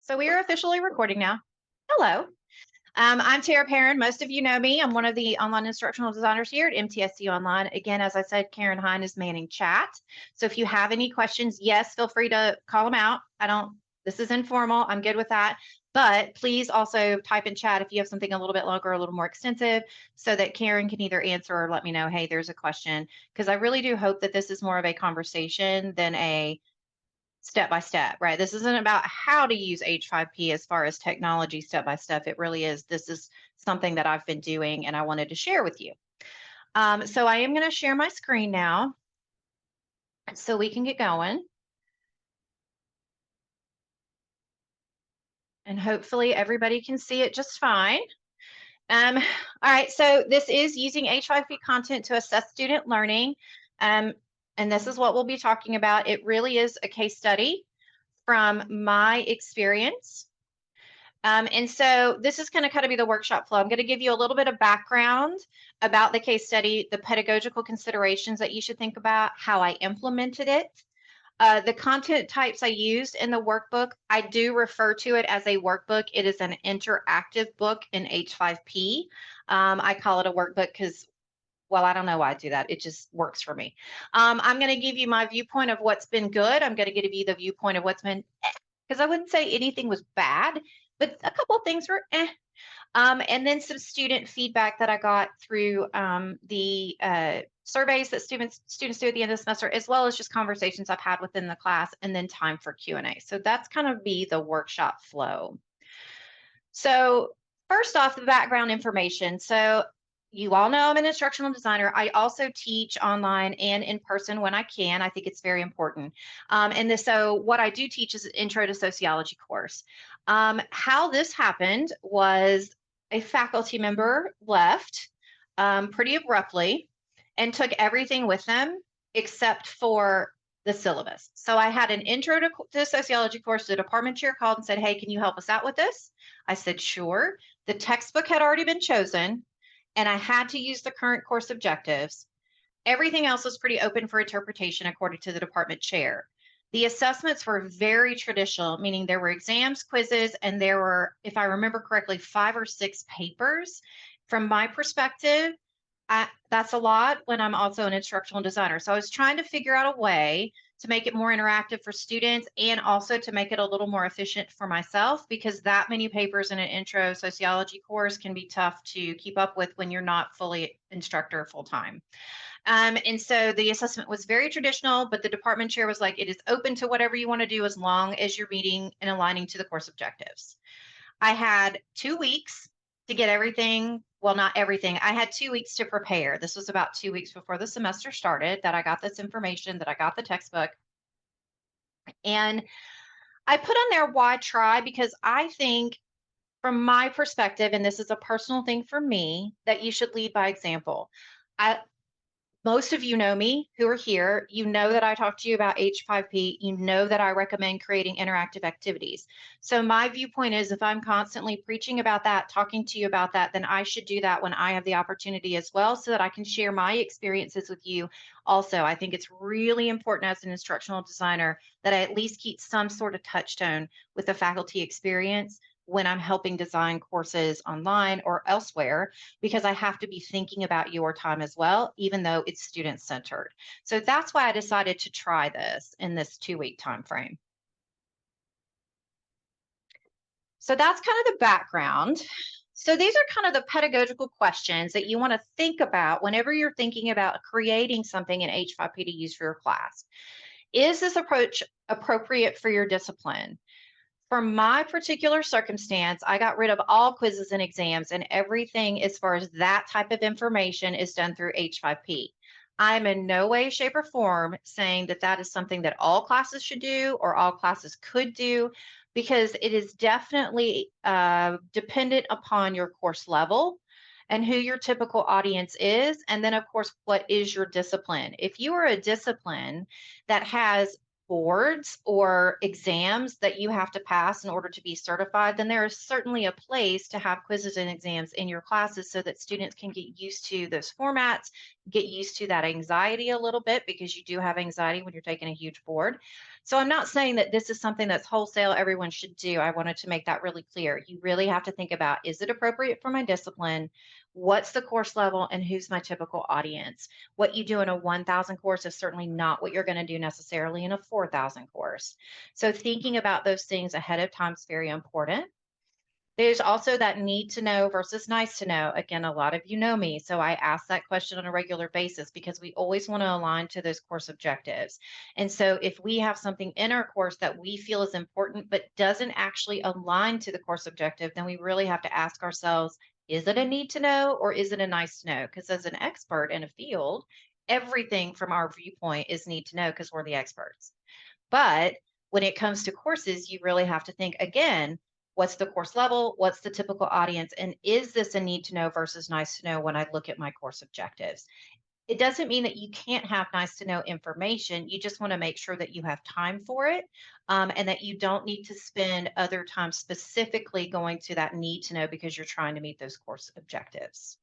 So we are officially recording now. Hello. I'm Tara Perrin. Most of you know me. I'm one of the online instructional designers here at MTSU Online. Again, as I said, Karen Hine is manning chat. So if you have any questions, yes, feel free to call them out. This is informal. I'm good with that. But please also type in chat if you have something a little bit longer, a little more extensive, so that Karen can either answer or let me know, hey, there's a question. Because I really do hope that this is more of a conversation than a step by step, right? This isn't about how to use H5P as far as technology step by step. It really is. This is something that I've been doing and I wanted to share with you. So I am going to share my screen now so we can get going. And hopefully everybody can see it just fine. All right, so this is using H5P content to assess student learning. And this is what we'll be talking about. It really is a case study from my experience. And so this is going to kind of be the workshop flow. I'm going to give you a little bit of background about the case study, the pedagogical considerations that you should think about, how I implemented it, the content types I used in the workbook. I do refer to it as a workbook. It is an interactive book in H5P. I call it a workbook because, well, I don't know why I do that. It just works for me. I'm going to give you my viewpoint of what's been good. I'm going to give you the viewpoint of what's been, because I wouldn't say anything was bad, but a couple of things were and then some student feedback that I got through the surveys that students do at the end of the semester, as well as just conversations I've had within the class, and then time for Q&A. So that's kind of be the workshop flow. So first off, the background information. So you all know I'm an instructional designer. I also teach online and in person when I can. I think it's very important. So what I do teach is an intro to sociology course. How this happened was a faculty member left pretty abruptly and took everything with them except for the syllabus. So I had an intro to the sociology course. The department chair called and said, hey, can you help us out with this? I said, sure. The textbook had already been chosen and I had to use the current course objectives. Everything else was pretty open for interpretation according to the department chair. The assessments were very traditional, meaning there were exams, quizzes, and there were, if I remember correctly, 5 or 6 papers. From my perspective, that's a lot when I'm also an instructional designer. So I was trying to figure out a way to make it more interactive for students and also to make it a little more efficient for myself, because that many papers in an intro sociology course can be tough to keep up with when you're not fully instructor full time. And so the assessment was very traditional, but the department chair was like, it is open to whatever you want to do as long as you're meeting and aligning to the course objectives. I had 2 weeks to get everything. Well, not everything. I had 2 weeks to prepare. This was about 2 weeks before the semester started that I got this information, that I got the textbook. And I put on there why try, because I think from my perspective, and this is a personal thing for me, that you should lead by example. Most of you know me who are here. You know that I talk to you about H5P. You know that I recommend creating interactive activities. So my viewpoint is if I'm constantly preaching about that, talking to you about that, then I should do that when I have the opportunity as well, so that I can share my experiences with you also. I think it's really important as an instructional designer that I at least keep some sort of touchstone with the faculty experience when I'm helping design courses online or elsewhere, because I have to be thinking about your time as well, even though it's student-centered. So that's why I decided to try this in this 2-week time frame. So that's kind of the background. So these are kind of the pedagogical questions that you want to think about whenever you're thinking about creating something in H5P to use for your class. Is this approach appropriate for your discipline? For my particular circumstance, I got rid of all quizzes and exams, and everything as far as that type of information is done through H5P. I'm in no way, shape, or form saying that that is something that all classes should do or all classes could do, because it is definitely dependent upon your course level and who your typical audience is. And then, of course, what is your discipline? If you are a discipline that has boards or exams that you have to pass in order to be certified, then there is certainly a place to have quizzes and exams in your classes so that students can get used to those formats, get used to that anxiety a little bit because you do have anxiety when you're taking a huge board. So I'm not saying that this is something that's wholesale everyone should do. I wanted to make that really clear. You really have to think about, is it appropriate for my discipline? What's the course level and who's my typical audience? What you do in a 1,000 course is certainly not what you're going to do necessarily in a 4,000 course. So thinking about those things ahead of time is very important. There's also that need to know versus nice to know. Again, a lot of you know me, so I ask that question on a regular basis because we always want to align to those course objectives. And so if we have something in our course that we feel is important but doesn't actually align to the course objective, then we really have to ask ourselves, is it a need to know or is it a nice to know? Because as an expert in a field, everything from our viewpoint is need to know because we're the experts. But when it comes to courses, you really have to think again, what's the course level? What's the typical audience? And is this a need to know versus nice to know when I look at my course objectives? It doesn't mean that you can't have nice to know information. You just want to make sure that you have time for it, and that you don't need to spend other time specifically going to that need to know because you're trying to meet those course objectives.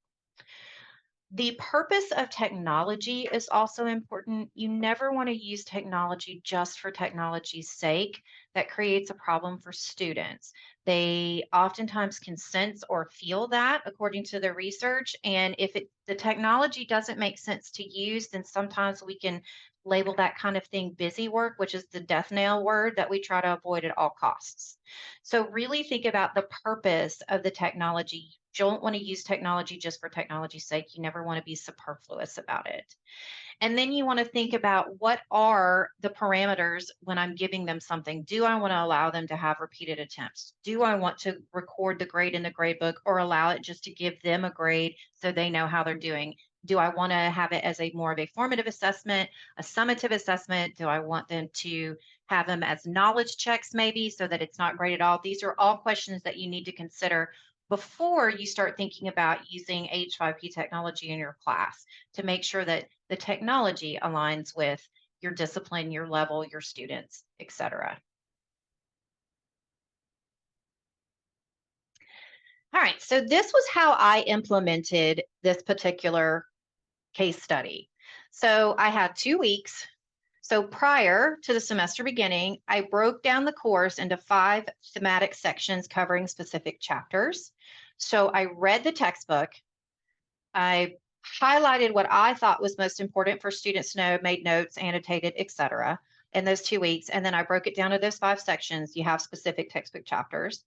The purpose of technology is also important. You never want to use technology just for technology's sake. That creates a problem for students. They oftentimes can sense or feel that according to the research. And if the technology doesn't make sense to use, then sometimes we can label that kind of thing busy work, which is the death nail word that we try to avoid at all costs. So really think about the purpose of the technology. You don't want to use technology just for technology's sake. You never want to be superfluous about it. And then you want to think about, what are the parameters when I'm giving them something? Do I want to allow them to have repeated attempts? Do I want to record the grade in the grade book or allow it just to give them a grade so they know how they're doing? Do I want to have it as a more of a formative assessment, a summative assessment? Do I want them to have them as knowledge checks maybe so that it's not graded all? These are all questions that you need to consider before you start thinking about using H5P technology in your class to make sure that the technology aligns with your discipline, your level, your students, etc. All right, so this was how I implemented this particular case study. So I had 2 weeks. So prior to the semester beginning, I broke down the course into 5 thematic sections covering specific chapters. So I read the textbook. I highlighted what I thought was most important for students to know, made notes, annotated, etc. in those 2 weeks. And then I broke it down to those 5 sections. You have specific textbook chapters.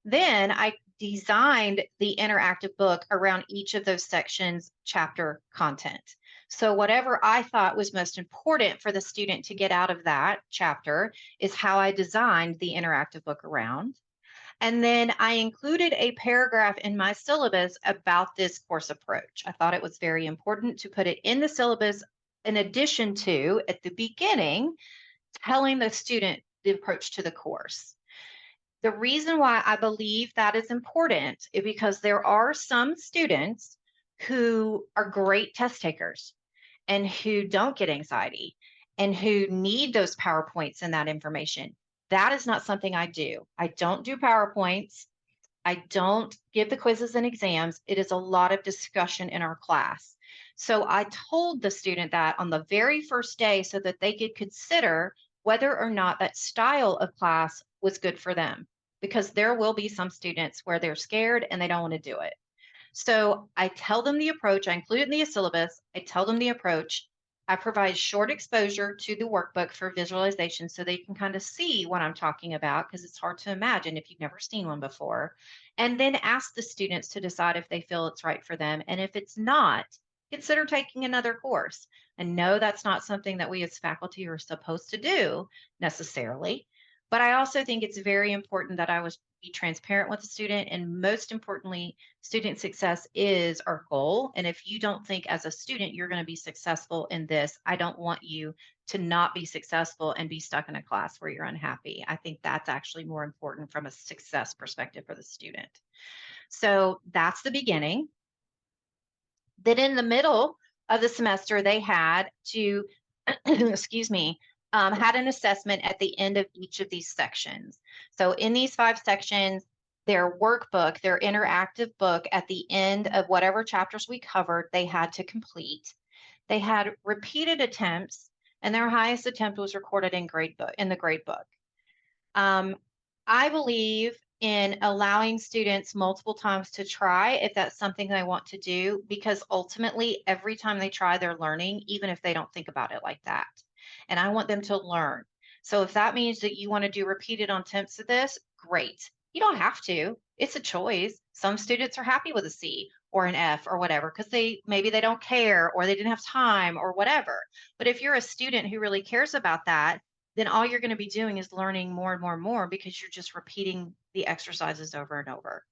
Then I designed the interactive book around each of those sections' chapter content. So whatever I thought was most important for the student to get out of that chapter is how I designed the interactive book around. And then I included a paragraph in my syllabus about this course approach. I thought it was very important to put it in the syllabus in addition to, at the beginning, telling the student the approach to the course. The reason why I believe that is important is because there are some students who are great test takers and who don't get anxiety and who need those PowerPoints and that information. That is not something I do. I don't do PowerPoints. I don't give the quizzes and exams. It is a lot of discussion in our class. So I told the student that on the very first day so that they could consider whether or not that style of class was good for them, because there will be some students where they're scared and they don't want to do it. So I tell them the approach, I include it in the syllabus, I tell them the approach, I provide short exposure to the workbook for visualization so they can kind of see what I'm talking about, because it's hard to imagine if you've never seen one before. And then ask the students to decide if they feel it's right for them. And if it's not, consider taking another course. And no, that's not something that we as faculty are supposed to do necessarily. But I also think it's very important that I was be transparent with the student. And most importantly, student success is our goal. And if you don't think as a student you're going to be successful in this, I don't want you to not be successful and be stuck in a class where you're unhappy. I think that's actually more important from a success perspective for the student. So that's the beginning. Then in the middle of the semester, they had to, excuse me, had an assessment at the end of each of these sections. So in these 5 sections, their workbook, their interactive book at the end of whatever chapters we covered, they had to complete. They had repeated attempts, and their highest attempt was recorded in the grade book. I believe in allowing students multiple times to try if that's something they want to do, because ultimately, every time they try, they're learning, even if they don't think about it like that. And I want them to learn. So if that means that you want to do repeated attempts of this, great. You don't have to. It's a choice. Some students are happy with a C or an F or whatever because maybe they don't care or they didn't have time or whatever. But if you're a student who really cares about that, then all you're going to be doing is learning more and more and more because you're just repeating the exercises over and over.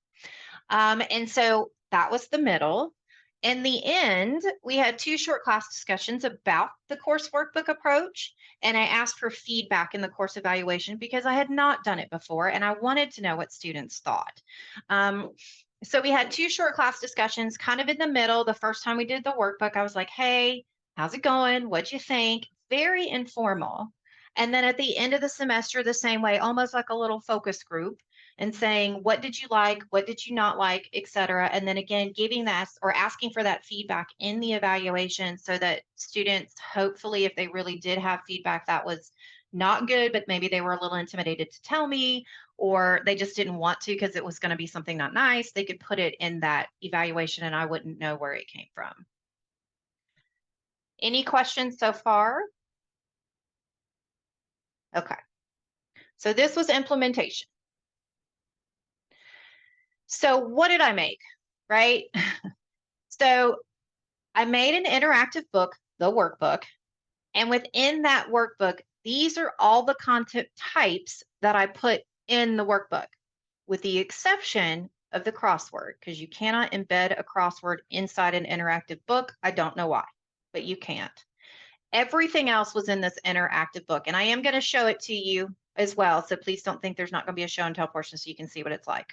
And so that was the middle. In the end, we had 2 short class discussions about the course workbook approach, and I asked for feedback in the course evaluation because I had not done it before, and I wanted to know what students thought. So we had 2 short class discussions kind of in the middle. The first time we did the workbook, I was like, hey, how's it going? What'd you think? Very informal. And then at the end of the semester, the same way, almost like a little focus group, and saying, what did you like? What did you not like, et cetera. And then again, giving that or asking for that feedback in the evaluation so that students, hopefully, if they really did have feedback that was not good, but maybe they were a little intimidated to tell me, or they just didn't want to because it was going to be something not nice, they could put it in that evaluation and I wouldn't know where it came from. Any questions so far? Okay. So this was implementation. So what did I make, right? So I made an interactive book, the workbook, and within that workbook, these are all the content types that I put in the workbook, with the exception of the crossword, because you cannot embed a crossword inside an interactive book. I don't know why, but you can't. Everything else was in this interactive book, and I am going to show it to you as well. So please don't think there's not going to be a show and tell portion so you can see what it's like.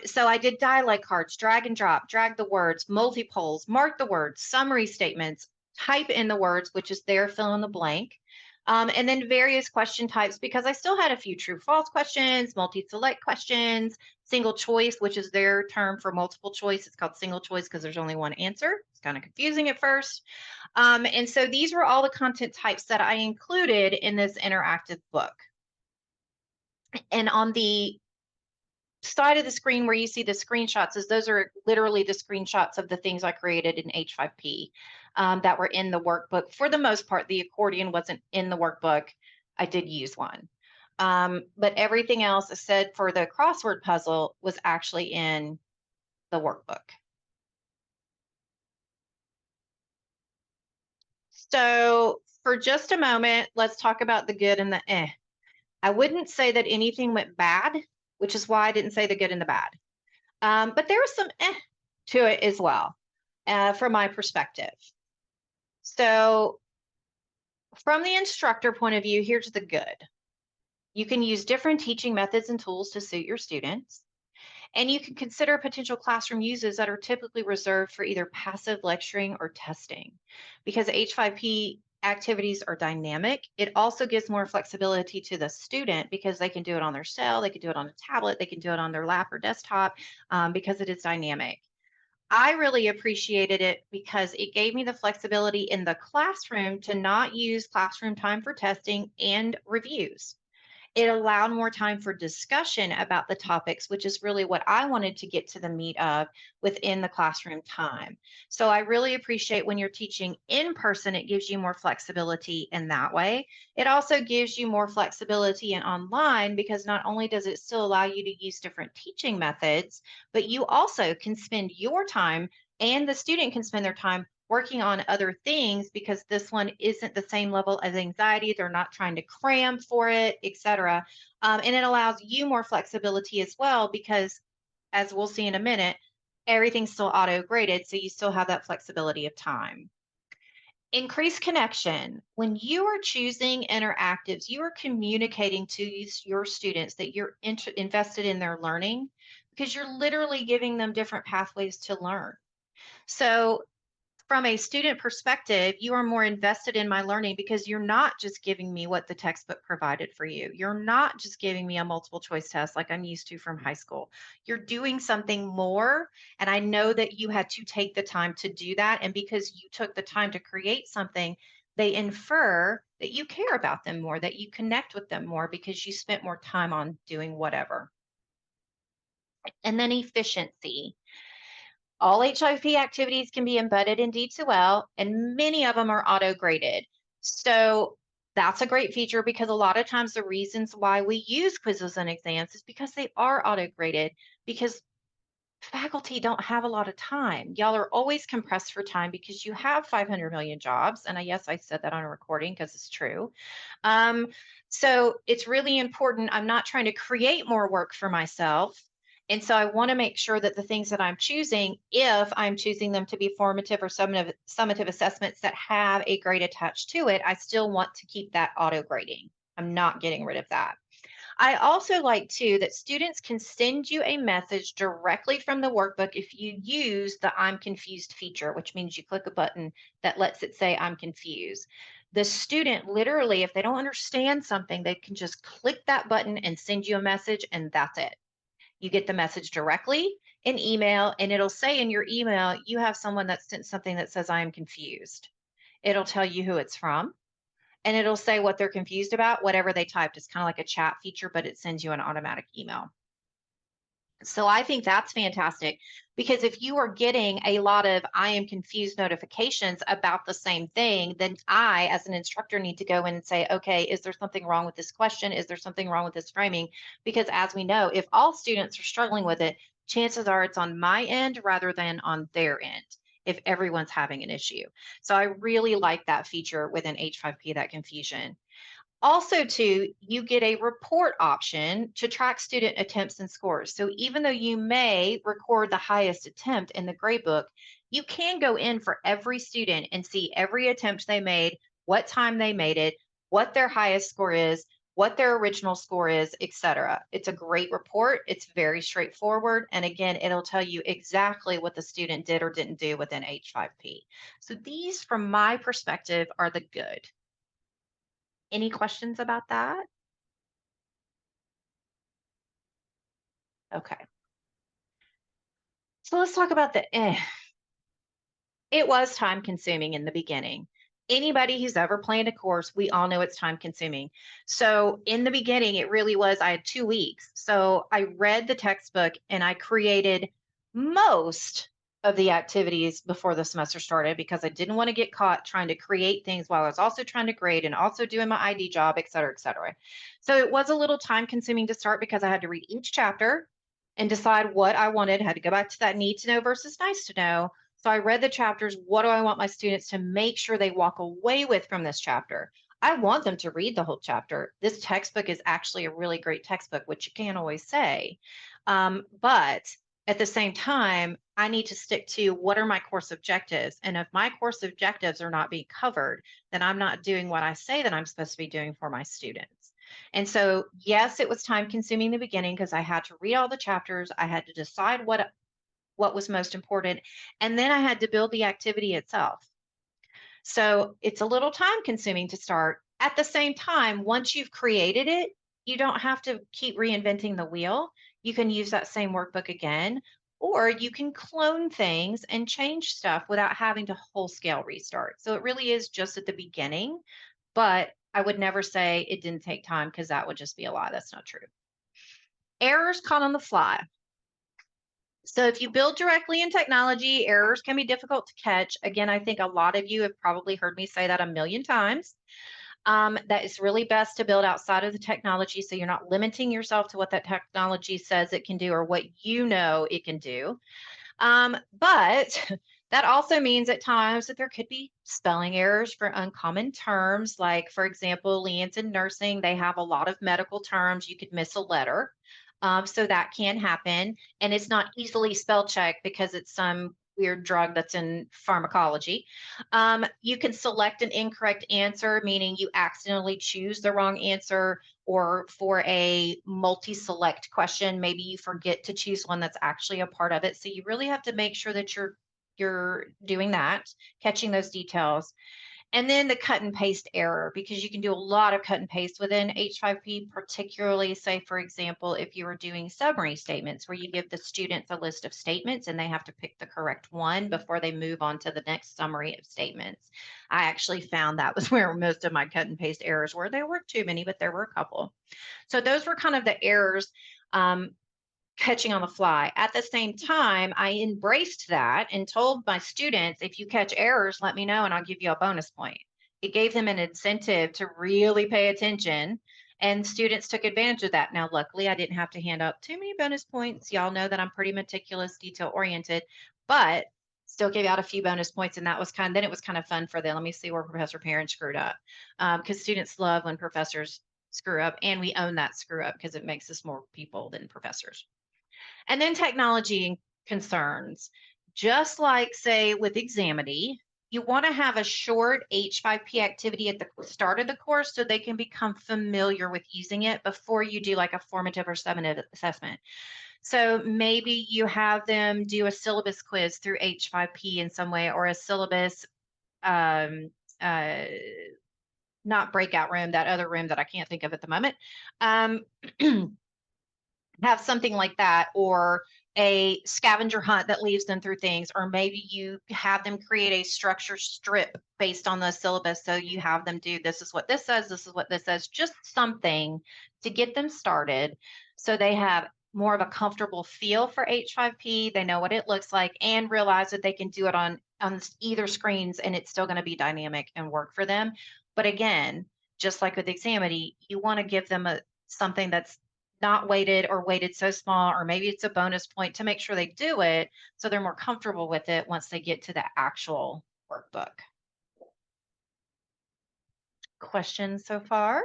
So I did dialect cards, drag and drop, drag the words, multi-polls, mark the words, summary statements, type in the words, which is there, fill in the blank. And then various question types, because I still had a few true false questions, multi-select questions, single choice, which is their term for multiple choice. It's called single choice because there's only one answer. It's kind of confusing at first. And so these were all the content types that I included in this interactive book. And on the side of the screen where you see the screenshots, is those are literally the screenshots of the things I created in H5P that were in the workbook. For the most part, the accordion wasn't in the workbook. I did use one. But everything else said for the crossword puzzle was actually in the workbook. So for just a moment, let's talk about the good and the eh. I wouldn't say that anything went bad, which is why I didn't say the good and the bad. But there was some eh to it as well, from my perspective. So from the instructor point of view, here's the good. You can use different teaching methods and tools to suit your students. And you can consider potential classroom uses that are typically reserved for either passive lecturing or testing. Because H5P activities are dynamic, it also gives more flexibility to the student because they can do it on their cell, they can do it on a tablet, they can do it on their lap or desktop because it is dynamic. I really appreciated it because it gave me the flexibility in the classroom to not use classroom time for testing and reviews. It allowed more time for discussion about the topics, which is really what I wanted to get to the meat of within the classroom time. So I really appreciate when you're teaching in person, it gives you more flexibility in that way. It also gives you more flexibility in online because not only does it still allow you to use different teaching methods, but you also can spend your time and the student can spend their time working on other things because this one isn't the same level of anxiety. They're not trying to cram for it, etc. And it allows you more flexibility as well because, as we'll see in a minute, everything's still auto graded. So you still have that flexibility of time. Increased connection. When you are choosing interactives, you are communicating to your students that you're invested in their learning because you're literally giving them different pathways to learn. So from a student perspective, you are more invested in my learning because you're not just giving me what the textbook provided for you. You're not just giving me a multiple choice test like I'm used to from high school. You're doing something more. And I know that you had to take the time to do that. And because you took the time to create something, they infer that you care about them more, that you connect with them more because you spent more time on doing whatever. And then efficiency. All H5P activities can be embedded in D2L, and many of them are auto graded. So that's a great feature because a lot of times the reasons why we use quizzes and exams is because they are auto graded, because faculty don't have a lot of time. Y'all are always compressed for time because you have 500 million jobs. And yes, I said that on a recording because it's true. Um, so it's really important. I'm not trying to create more work for myself. And so I want to make sure that the things that I'm choosing, if I'm choosing them to be formative or summative assessments that have a grade attached to it, I still want to keep that auto grading. I'm not getting rid of that. I also like too that students can send you a message directly from the workbook if you use the I'm confused feature, which means you click a button that lets it say I'm confused. The student literally, if they don't understand something, they can just click that button and send you a message, and that's it. You get the message directly in email, and it'll say in your email, you have someone that sent something that says I am confused. It'll tell you who it's from, and it'll say what they're confused about, whatever they typed. It's kind of like a chat feature, but it sends you an automatic email. So I think that's fantastic because if you are getting a lot of I am confused notifications about the same thing, then I, as an instructor, need to go in and say, okay, is there something wrong with this question? Is there something wrong with this framing? Because as we know, if all students are struggling with it, chances are it's on my end rather than on their end if everyone's having an issue. So I really like that feature within H5P, that confusion. Also, too, you get a report option to track student attempts and scores. So even though you may record the highest attempt in the gradebook, you can go in for every student and see every attempt they made, what time they made it, what their highest score is, what their original score is, etc. It's a great report. It's very straightforward. And again, it'll tell you exactly what the student did or didn't do within H5P. So these, from my perspective, are the good. Any questions about that? Okay. So let's talk about the It was time consuming in the beginning. Anybody who's ever planned a course, we all know it's time consuming. So in the beginning, it really was, I had 2 weeks. So I read the textbook and I created most of the activities before the semester started because I didn't want to get caught trying to create things while I was also trying to grade and also doing my ID job, et cetera, et cetera. So it was a little time consuming to start because I had to read each chapter and decide what I wanted, had to go back to that need to know versus nice to know. So I read the chapters. What do I want my students to make sure they walk away with from this chapter? I want them to read the whole chapter. This textbook is actually a really great textbook, which you can't always say. But at the same time, I need to stick to what are my course objectives. And if my course objectives are not being covered, then I'm not doing what I say that I'm supposed to be doing for my students. And so, yes, it was time consuming in the beginning because I had to read all the chapters. I had to decide what was most important. And then I had to build the activity itself. So it's a little time consuming to start. At the same time, once you've created it, you don't have to keep reinventing the wheel. You can use that same workbook again, or you can clone things and change stuff without having to whole scale restart. So it really is just at the beginning, but I would never say it didn't take time because that would just be a lie. That's not true. Errors caught on the fly. So if you build directly in technology, errors can be difficult to catch. Again, I think a lot of you have probably heard me say that a million times. That it's really best to build outside of the technology so you're not limiting yourself to what that technology says it can do or what you know it can do. But that also means at times that there could be spelling errors for uncommon terms. Like, for example, Leanne's in nursing, they have a lot of medical terms. You could miss a letter. So that can happen. And it's not easily spell checked because it's some weird drug that's in pharmacology. You can select an incorrect answer, meaning you accidentally choose the wrong answer, or for a multi-select question, maybe you forget to choose one that's actually a part of it. So you really have to make sure that you're you're doing that, catching those details. And then the cut and paste error, because you can do a lot of cut and paste within H5P, particularly, say, for example, if you were doing summary statements where you give the students a list of statements and they have to pick the correct one before they move on to the next summary of statements. I actually found that was where most of my cut and paste errors were. There weren't too many, but there were a couple. So those were kind of the errors. Catching on the fly. At the same time, I embraced that and told my students, if you catch errors, let me know and I'll give you a bonus point. It gave them an incentive to really pay attention, and students took advantage of that. Now, luckily, I didn't have to hand out too many bonus points. Y'all know that I'm pretty meticulous, detail oriented, but still gave out a few bonus points. And that was then it was kind of fun for them. Let me see where Professor Perrin screwed up. Because students love when professors screw up, and we own that screw up because it makes us more people than professors. And then technology concerns. Just like, say, with Examity, you want to have a short H5P activity at the start of the course so they can become familiar with using it before you do like a formative or summative assessment. So maybe you have them do a syllabus quiz through H5P in some way, or a syllabus, not breakout room, that other room that I can't think of at the moment. Have something like that, or a scavenger hunt that leads them through things, or maybe you have them create a structure strip based on the syllabus. So you have them do, this is what this says, this is what this says, just something to get them started so they have more of a comfortable feel for H5P. They know what it looks like and realize that they can do it on either screens and it's still going to be dynamic and work for them. But again, just like with Examity, you want to give them something that's not weighted or weighted so small, or maybe it's a bonus point to make sure they do it so they're more comfortable with it once they get to the actual workbook. Questions so far?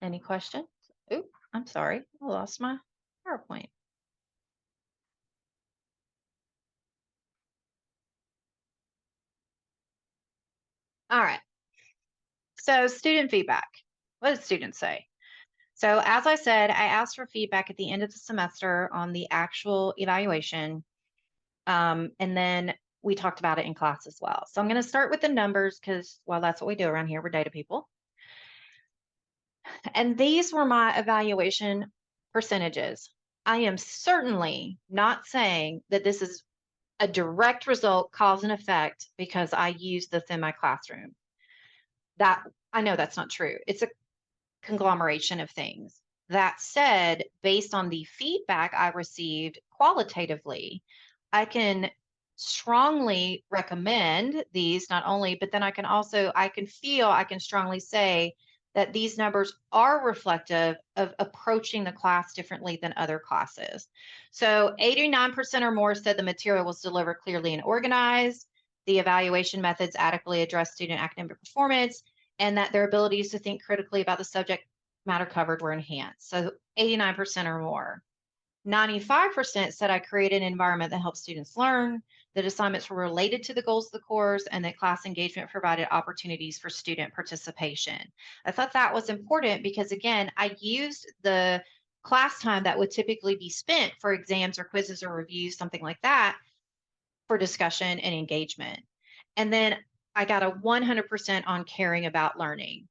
Any questions? Oop, I'm sorry, I lost my PowerPoint. All right. So student feedback. What did students say? So as I said, I asked for feedback at the end of the semester on the actual evaluation. And then we talked about it in class as well. So I'm going to start with the numbers because, well, that's what we do around here. We're data people. And these were my evaluation percentages. I am certainly not saying that this is a direct result, cause and effect, because I use this in my classroom. That, I know that's not true. It's a conglomeration of things. That said, based on the feedback I received qualitatively, I can strongly recommend these not only, but then I can strongly say that these numbers are reflective of approaching the class differently than other classes. So 89% or more said the material was delivered clearly and organized, the evaluation methods adequately address student academic performance, and that their abilities to think critically about the subject matter covered were enhanced. So 89% or more. 95% said I created an environment that helps students learn, that assignments were related to the goals of the course, and that class engagement provided opportunities for student participation. I thought that was important because, again, I used the class time that would typically be spent for exams or quizzes or reviews, something like that, for discussion and engagement. And then I got a 100% on caring about learning.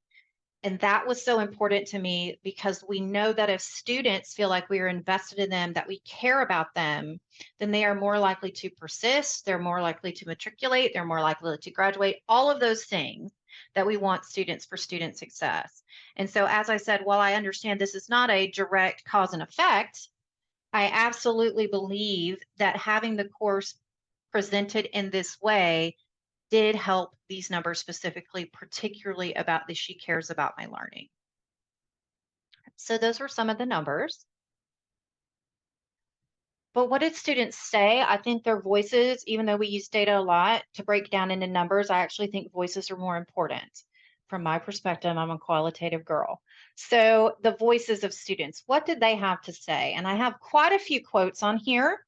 And that was so important to me because we know that if students feel like we are invested in them, that we care about them, then they are more likely to persist, they're more likely to matriculate, they're more likely to graduate, all of those things that we want students for student success. And so, as I said, while I understand this is not a direct cause and effect, I absolutely believe that having the course presented in this way did help these numbers specifically, particularly about the she cares about my learning. So those were some of the numbers. But what did students say? I think their voices, even though we use data a lot to break down into numbers, I actually think voices are more important. From my perspective, I'm a qualitative girl. So the voices of students, what did they have to say? And I have quite a few quotes on here.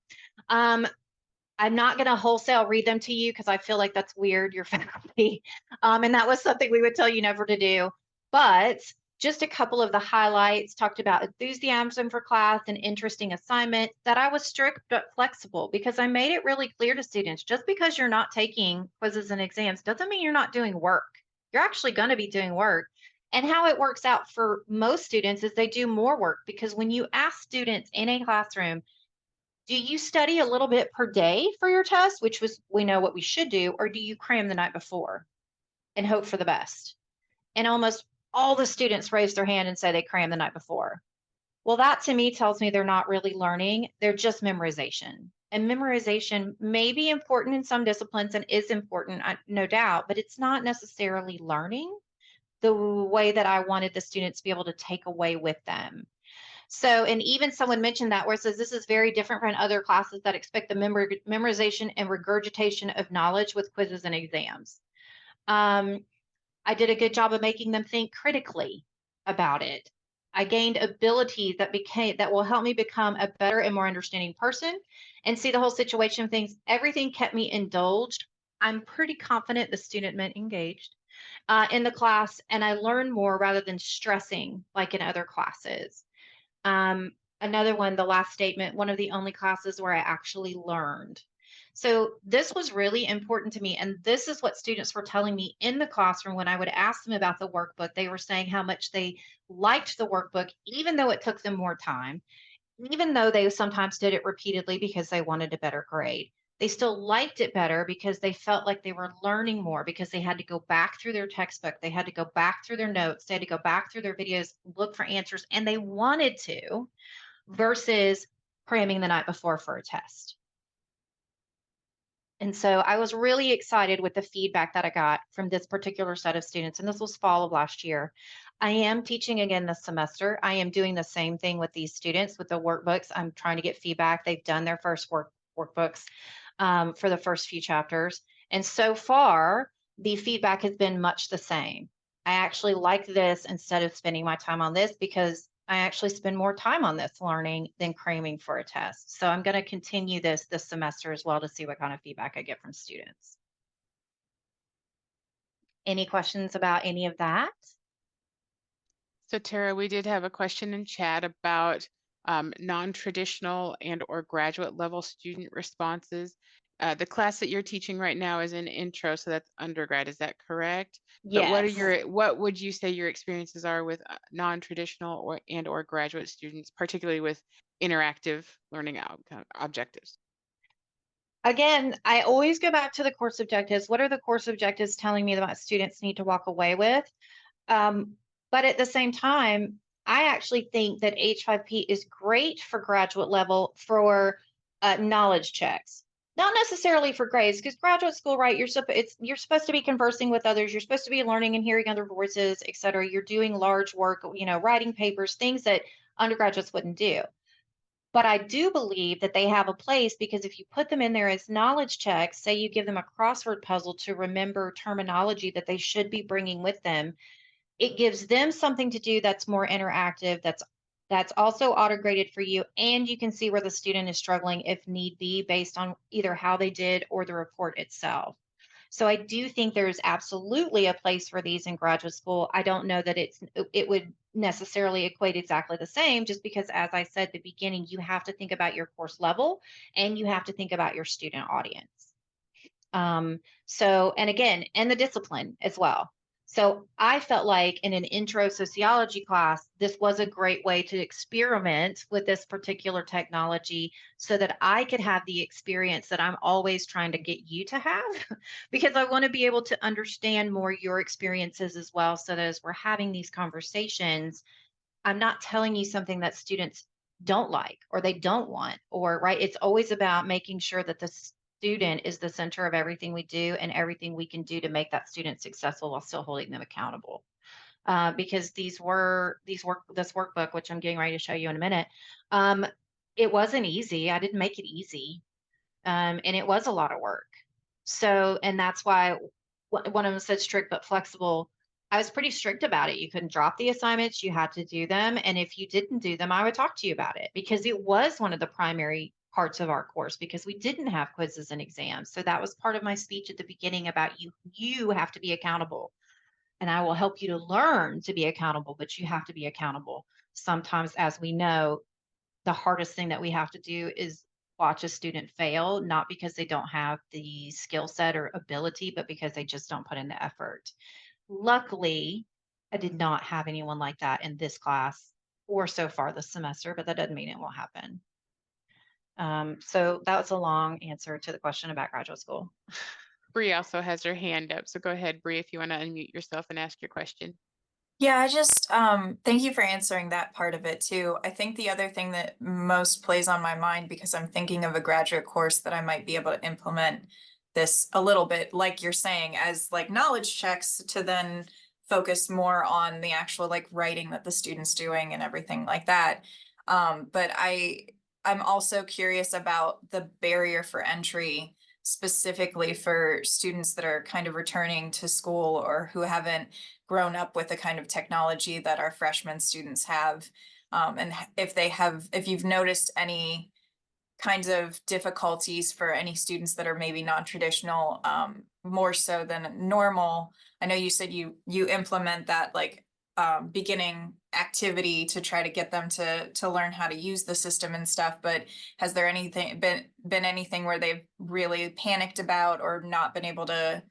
I'm not going to wholesale read them to you because I feel like that's weird, your faculty. And that was something we would tell you never to do. But just a couple of the highlights talked about enthusiasm for class and interesting assignments, that I was strict but flexible because I made it really clear to students just because you're not taking quizzes and exams doesn't mean you're not doing work. You're actually going to be doing work. And how it works out for most students is they do more work because when you ask students in a classroom, do you study a little bit per day for your test, which was we know what we should do, or do you cram the night before and hope for the best? And almost all the students raise their hand and say they crammed the night before. Well, that to me tells me they're not really learning, they're just memorization. And memorization may be important in some disciplines and is important, no doubt, but it's not necessarily learning the way that I wanted the students to be able to take away with them. So, and even someone mentioned that where it says this is very different from other classes that expect the memorization and regurgitation of knowledge with quizzes and exams. Um, I did a good job of making them think critically about it. I gained abilities that will help me become a better and more understanding person and see the whole situation of things. Everything kept me indulged. I'm pretty confident the student meant engaged in the class, and I learned more rather than stressing like in other classes. Another one, the last statement, one of the only classes where I actually learned. So this was really important to me. And this is what students were telling me in the classroom when I would ask them about the workbook. They were saying how much they liked the workbook, even though it took them more time, even though they sometimes did it repeatedly because they wanted a better grade. They still liked it better because they felt like they were learning more because they had to go back through their textbook. They had to go back through their notes. They had to go back through their videos, look for answers, and they wanted to versus cramming the night before for a test. And so I was really excited with the feedback that I got from this particular set of students. And this was fall of last year. I am teaching again this semester. I am doing the same thing with these students with the workbooks. I'm trying to get feedback. They've done their first workbooks for the first few chapters. And so far, the feedback has been much the same. I actually like this instead of spending my time on this because I actually spend more time on this learning than cramming for a test. So I'm going to continue this semester as well to see what kind of feedback I get from students. Any questions about any of that? So Tara, we did have a question in chat about non-traditional and or graduate level student responses. The class that you're teaching right now is an intro, so that's undergrad, is that correct? But Yes. what would you say your experiences are with non-traditional or graduate students, particularly with interactive learning objectives? Again, I always go back to the course objectives. What are the course objectives telling me that my students need to walk away with? But at the same time, I actually think that H5P is great for graduate level for knowledge checks, not necessarily for grades, because graduate school, right? You're supposed to be conversing with others. You're supposed to be learning and hearing other voices, et cetera. You're doing large work, writing papers, things that undergraduates wouldn't do. But I do believe that they have a place because if you put them in there as knowledge checks, say you give them a crossword puzzle to remember terminology that they should be bringing with them, it gives them something to do that's more interactive, that's also auto graded for you, and you can see where the student is struggling if need be based on either how they did or the report itself. So I do think there's absolutely a place for these in graduate school. I don't know that it would necessarily equate exactly the same just because as I said at the beginning, you have to think about your course level and you have to think about your student audience. And again, and the discipline as well. So I felt like in an intro sociology class, this was a great way to experiment with this particular technology so that I could have the experience that I'm always trying to get you to have, because I want to be able to understand more your experiences as well. So that as we're having these conversations, I'm not telling you something that students don't like or they don't want, or right. It's always about making sure that the student is the center of everything we do and everything we can do to make that student successful while still holding them accountable. Because this workbook, which I'm getting ready to show you in a minute, um, it wasn't easy. I didn't make it easy, and it was a lot of work. So, and that's why one of them said strict but flexible. I was pretty strict about it. You couldn't drop the assignments, you had to do them. And if you didn't do them, I would talk to you about it because it was one of the primary parts of our course because we didn't have quizzes and exams. So that was part of my speech at the beginning about you have to be accountable. and I will help you to learn to be accountable, but you have to be accountable. Sometimes, as we know, the hardest thing that we have to do is watch a student fail, not because they don't have the skill set or ability, but because they just don't put in the effort. Luckily, I did not have anyone like that in this class or so far this semester, but that doesn't mean it won't happen. So that was a long answer to the question about graduate school. Bree also has her hand up. So go ahead, Bree, if you want to unmute yourself and ask your question. Yeah, I just thank you for answering that part of it too. I think the other thing that most plays on my mind because I'm thinking of a graduate course that I might be able to implement this a little bit, like you're saying, as like knowledge checks to then focus more on the actual like writing that the student's doing and everything like that. But I'm also curious about the barrier for entry specifically for students that are kind of returning to school or who haven't grown up with the kind of technology that our freshman students have. And if you've noticed any kinds of difficulties for any students that are maybe non-traditional, more so than normal. I know you said you implement that like beginning activity to try to get them to learn how to use the system and stuff, but has there been anything where they've really panicked about or not been able to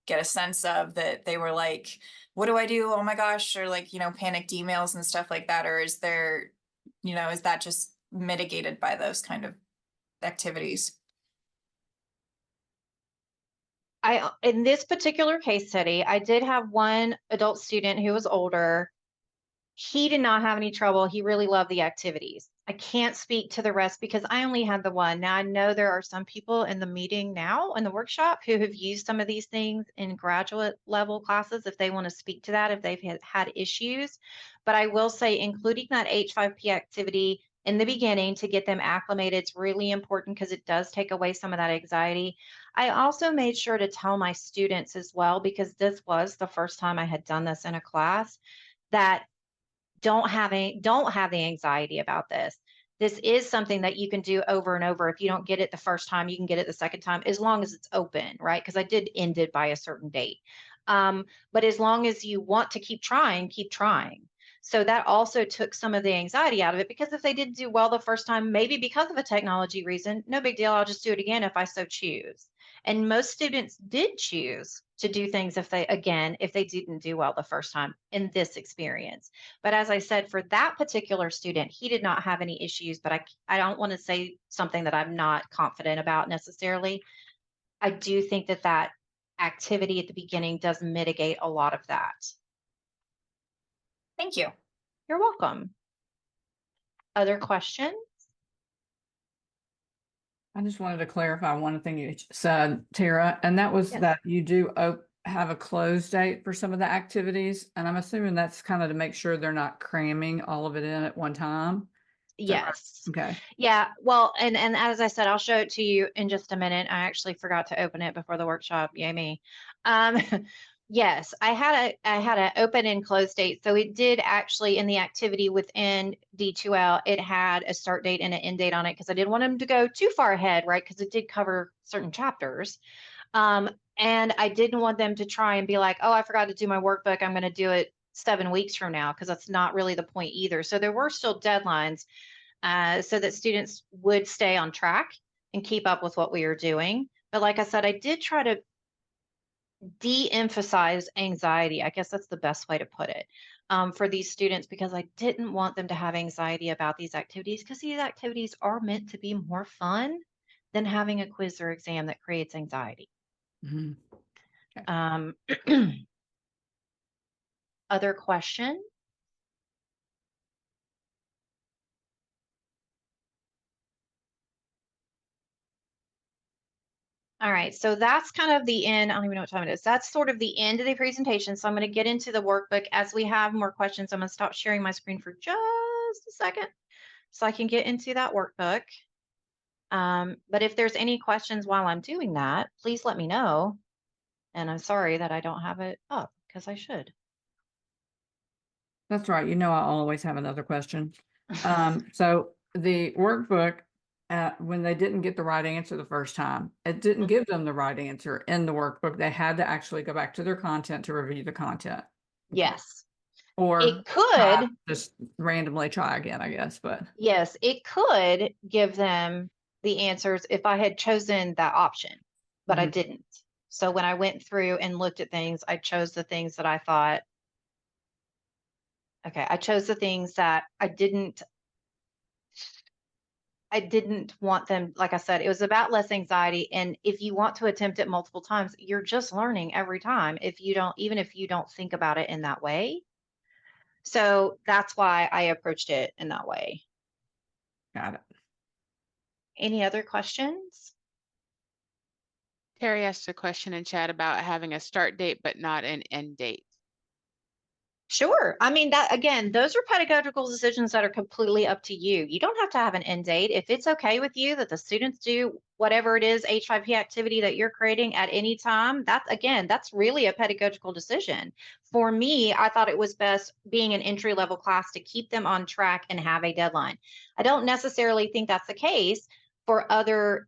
get a sense of that they were like, what do I do? Oh my gosh, or like, panicked emails and stuff like that, or is there, is that just mitigated by those kind of activities? In this particular case study, I did have one adult student who was older. He did not have any trouble. He really loved the activities. I can't speak to the rest because I only had the one. Now, I know there are some people in the meeting now in the workshop who have used some of these things in graduate level classes if they want to speak to that, if they've had issues. But I will say, including that H5P activity in the beginning to get them acclimated, it's really important because it does take away some of that anxiety. I also made sure to tell my students as well, because this was the first time I had done this in a class, that don't have the anxiety about this. This is something that you can do over and over. If you don't get it the first time, you can get it the second time, as long as it's open, right? Because I did end it by a certain date. But as long as you want to keep trying, keep trying. So that also took some of the anxiety out of it, because if they didn't do well the first time, maybe because of a technology reason, no big deal. I'll just do it again if I so choose. And most students did choose to do things if they didn't do well the first time in this experience. But as I said, for that particular student, he did not have any issues, but I don't want to say something that I'm not confident about necessarily. I do think that that activity at the beginning does mitigate a lot of that. Thank you. You're welcome. Other questions? I just wanted to clarify one thing you said, Tara, and that was Yes. that you do have a close date for some of the activities. And I'm assuming that's kind of to make sure they're not cramming all of it in at one time. Yes. Okay. Yeah. Well, and as I said, I'll show it to you in just a minute. I actually forgot to open it before the workshop. Yay me. Um, yes, I had an open and close date. So it did actually, in the activity within D2L, it had a start date and an end date on it, because I didn't want them to go too far ahead, right? Because it did cover certain chapters. And I didn't want them to try and be like, oh, I forgot to do my workbook, I'm going to do it 7 weeks from now, because that's not really the point either. So there were still deadlines, so that students would stay on track and keep up with what we were doing. But like I said, I did try to de-emphasize anxiety. I guess that's the best way to put it, for these students, because I didn't want them to have anxiety about these activities, because these activities are meant to be more fun than having a quiz or exam that creates anxiety. Mhm. Other questions? All right, so that's kind of the end. I don't even know what time it is. That's sort of the end of the presentation. So I'm going to get into the workbook. As we have more questions, I'm going to stop sharing my screen for just a second so I can get into that workbook. But if there's any questions while I'm doing that, please let me know. And I'm sorry that I don't have it up, because I should. That's right. I'll always have another question. So the workbook, when they didn't get the right answer the first time, it didn't give them the right answer in the workbook. They had to actually go back to their content to review the content. Yes. Or It could, just randomly try again, I guess, but yes, it could give them the answers if I had chosen that option, but I Mhm. didn't. So when I went through and looked at things, I chose the things that I thought, okay, I chose the things that I didn't want them, like I said, it was about less anxiety. And if you want to attempt it multiple times, you're just learning every time if you don't, even if you don't think about it in that way. So that's why I approached it in that way. got it. Any other questions? Terry asked a question in chat about having a start date, but not an end date. Sure. I mean, that again, those are pedagogical decisions that are completely up to you. You don't have to have an end date. If it's okay with you that the students do whatever it is H5P activity that you're creating at any time, that's really a pedagogical decision. For me, I thought it was best being an entry level class to keep them on track and have a deadline. I don't necessarily think that's the case for other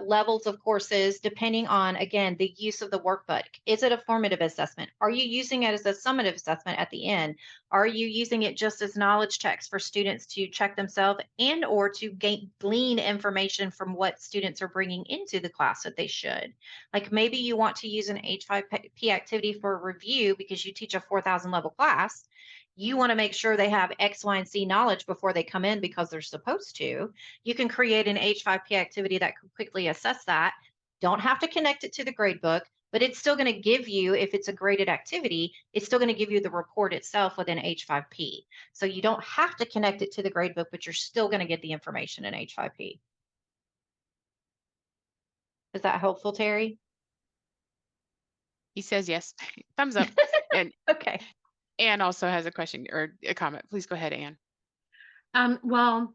levels of courses, depending on, again, the use of the workbook. Is it a formative assessment? Are you using it as a summative assessment at the end? Are you using it just as knowledge checks for students to check themselves and or to glean information from what students are bringing into the class that they should? Like maybe you want to use an H5P activity for a review because you teach a 4,000 level class. You want to make sure they have X, Y, and Z knowledge before they come in because they're supposed to. You can create an H5P activity that can quickly assess that. Don't have to connect it to the grade book, but it's still going to give you, if it's a graded activity, it's still going to give you the report itself within H5P. So you don't have to connect it to the grade book, but you're still going to get the information in H5P. Is that helpful, Terry? He says yes. Thumbs up. And Okay. Anne also has a question or a comment. Please go ahead, Anne. Well,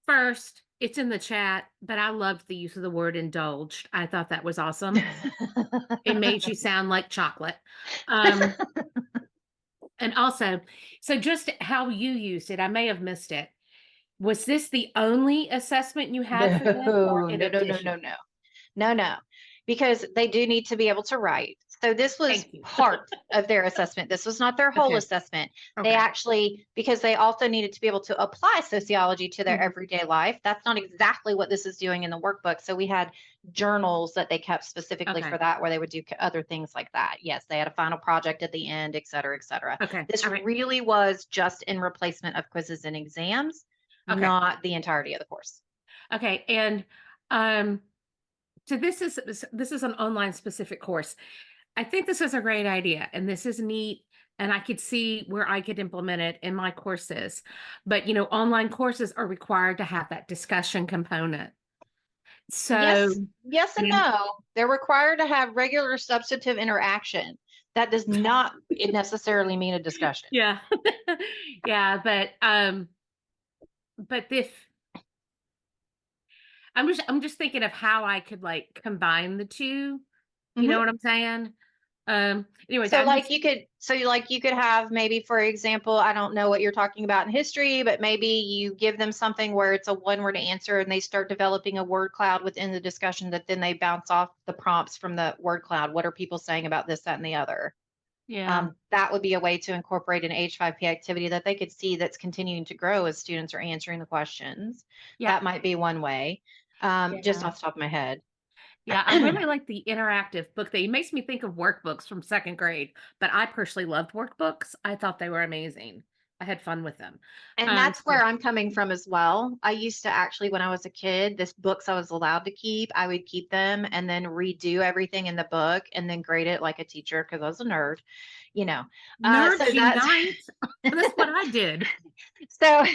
first, it's in the chat, but I loved the use of the word indulged. I thought that was awesome. It made you sound like chocolate. And also, so just how you used it, I may have missed it. Was this the only assessment you had for them? Or in addition? No, because they do need to be able to write. So this was Thank you. part of their assessment. This was not their whole Okay. assessment. They Okay. actually, because they also needed to be able to apply sociology to their Mhm. everyday life. That's not exactly what this is doing in the workbook. So we had journals that they kept specifically Okay. for that, where they would do other things like that. Yes, they had a final project at the end, et cetera, et cetera. Okay. This All right. really was just in replacement of quizzes and exams, Okay. not the entirety of the course. Okay. And so this is an online specific course. I think this is a great idea and this is neat. And I could see where I could implement it in my courses. But, online courses are required to have that discussion component. So, Yes and no. They're required to have regular substantive interaction. That does not necessarily mean a discussion. yeah. Yeah. But if I'm just thinking of how I could like combine the two. You know what I'm saying? Anyways, So I'm like just, you could have maybe, for example, I don't know what you're talking about in history, but maybe you give them something where it's a one-word answer and they start developing a word cloud within the discussion that then they bounce off the prompts from the word cloud. What are people saying about this, that, and the other? yeah. That would be a way to incorporate an H5P activity that they could see that's continuing to grow as students are answering the questions. Yeah. That might be one way, just Yeah. off the top of my head. Yeah, I really like the interactive book that it makes me think of workbooks from second grade, but I personally loved workbooks. I thought they were amazing. I had fun with them. And that's where I'm coming from as well. I used to actually, when I was a kid, this books I was allowed to keep, I would keep them and then redo everything in the book and then grade it like a teacher because I was a nerd, you know. Nerds So that's unite. That's what I did. so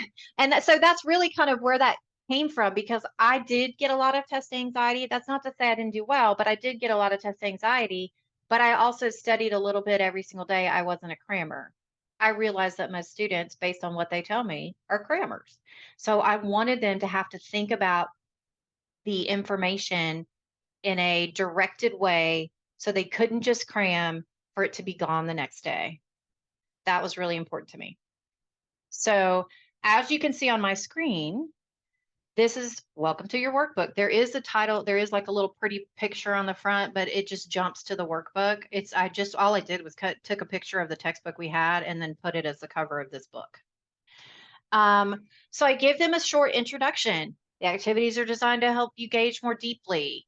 so that's really kind of where that came from, because I did get a lot of test anxiety. That's not to say I didn't do well, but I did get a lot of test anxiety. But I also studied a little bit every single day. I wasn't a crammer. I realized that most students, based on what they tell me, are crammers. So I wanted them to have to think about the information in a directed way so they couldn't just cram for it to be gone the next day. That was really important to me. So as you can see on my screen, this is welcome to your workbook. There is a title, there is like a little pretty picture on the front, but it just jumps to the workbook. All I did was took a picture of the textbook we had and then put it as the cover of this book. So I give them a short introduction. The activities are designed to help you gauge more deeply.